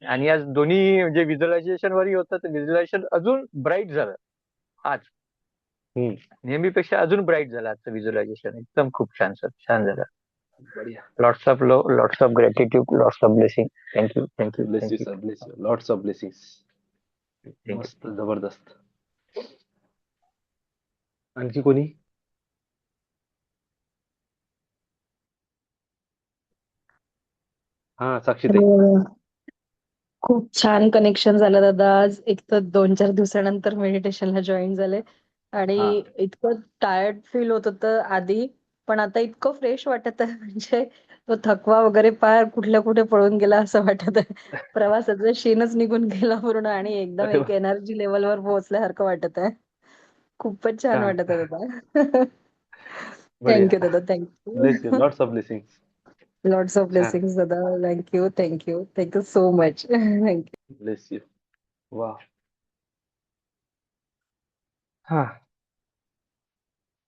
आणि आज दोन्ही म्हणजे व्हिज्युअलायझेशन वरही होतं, तर व्हिज्युअलायझेशन अजून ब्राईट झालं आज. हम्म. नेहमीपेक्षा अजून ब्राईट झालं आजचं व्हिज्युअलायझेशन. एकदम खूप छान सर, छान झालं. बढिया. Lots of love, lots of gratitude, lots of blessing. Thank you, thank you, bless you thank you, sir, bless you, lots of blessings. मस्त, थँक्यू. जबरदस्त. आणखी कोणी? हा, साक्षीताई. तर खूप छान कनेक्शन झालं दादा आज. एक तर 2-4 दिवसानंतर मेडिटेशनला जॉईन झाले आणि हा. इतकं टायर्ड फील होत होतं आधी, पण आता इतकं फ्रेश वाटत आहे. म्हणजे तो थकवा वगैरे पार कुठल्या कुठे पळून गेला असं वाटत आहे. प्रवासाचं शीणच निघून गेला पूर्ण आणि एकदम अरे एक वा, एनर्जी लेवलवर पोहोचल्यासारखं वाटत आहे. खूपच छान छान. वाटत आहे दादा. बढिया. थँक्यू दादा, bless you, thank you. Lots of blessings. Lots of छान. ब्लेसिंग्स दादा. Thank you, thank you, thank you so much. Thank you. Bless you. वा. हा,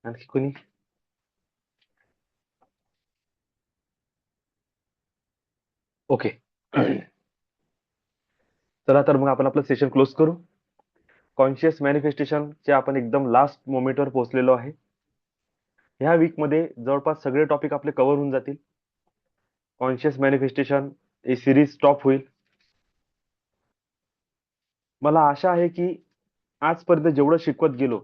आणखी कोणी? ओके. चला तर मग आपण आपलं सेशन क्लोज करू. कॉन्शियस मॅनिफेस्टेशनचे आपण एकदम लास्ट मोमेंटवर पोहोचलेलो आहे. ह्या वीक मध्ये जवळपास सगळे टॉपिक आपले कव्हर होऊन जातील. कॉन्शियस मॅनिफेस्टेशन ही सिरीज स्टॉप होईल. मला आशा आहे की आजपर्यंत जेवढं शिकवत गेलो,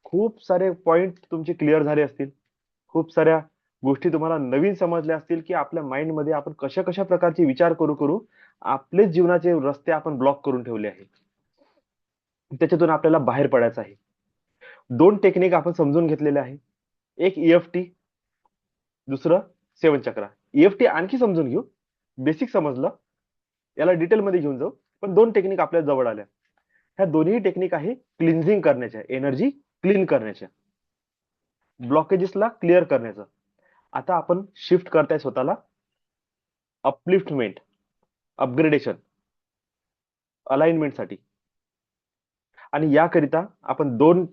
खूप सारे पॉइंट तुमचे क्लिअर झाले असतील. खूप साऱ्या गोष्टी तुम्हाला नवीन समजल्या असतील की आपल्या माइंडमध्ये आपण कशा कशा प्रकारचे विचार करू करू आपलेच जीवनाचे रस्ते आपण ब्लॉक करून ठेवले आहेत. त्याच्यातून आपल्याला बाहेर पडायचं आहे. 2 टेक्निक आपण समजून घेतलेले आहे. एक EFT, दुसरं 7 चक्रा. EFT आणखी समजून घेऊ. बेसिक समजलं. याला डिटेलमध्ये घेऊन जाऊ. पण 2 टेक्निक आपल्या जवळ आल्या. ह्या दोन्ही टेक्निक आहे क्लिन्झिंग करण्याच्या, एनर्जी क्लीन करण्याच्या, ब्लॉकेजेसला क्लिअर करण्याचं. आता आपण शिफ्ट करताय स्वतःला अपलिफ्टमेंट, अपग्रेडेशन, अलाइनमेंटसाठी. आणि याकरिता आपण 2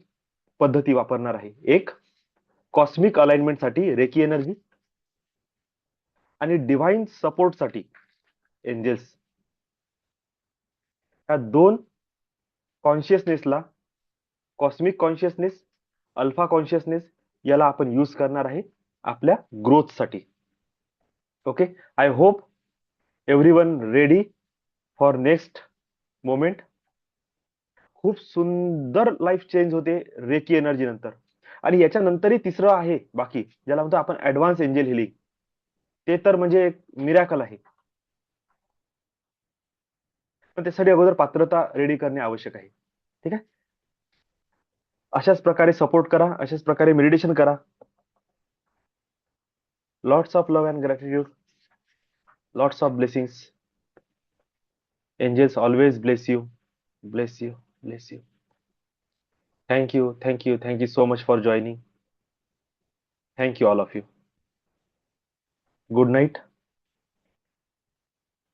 पद्धती वापरणार आहे. एक कॉस्मिक अलाइनमेंटसाठी रेकी एनर्जी आणि डिव्हाइन सपोर्टसाठी एंजल्स. ह्या 2 कॉन्शियसनेसला, कॉस्मिक कॉन्शियसनेस, अल्फा कॉन्शियसनेस, याला आपण यूज करणार आहे आपल्या ग्रोथसाठी. Okay. I hope everyone ready for next moment. खूप सुंदर लाईफ चेंज होते रेकी एनर्जी नंतर. आणि याच्यानंतरही तिसरं आहे बाकी, ज्याला म्हणतो आपण ऍडव्हान्स एंजल हिलिंग. ते तर म्हणजे मिरॅकल आहे. पण त्यासाठी अगोदर पात्रता रेडी करणे आवश्यक आहे. ठीक आहे. अशाच प्रकारे सपोर्ट करा, अशाच प्रकारे मेडिटेशन करा. Lots of love and gratitude, lots of blessings. Angels always bless you, bless you, bless you. Thank you, thank you, thank you so much for joining. Thank you, all of you. Good night.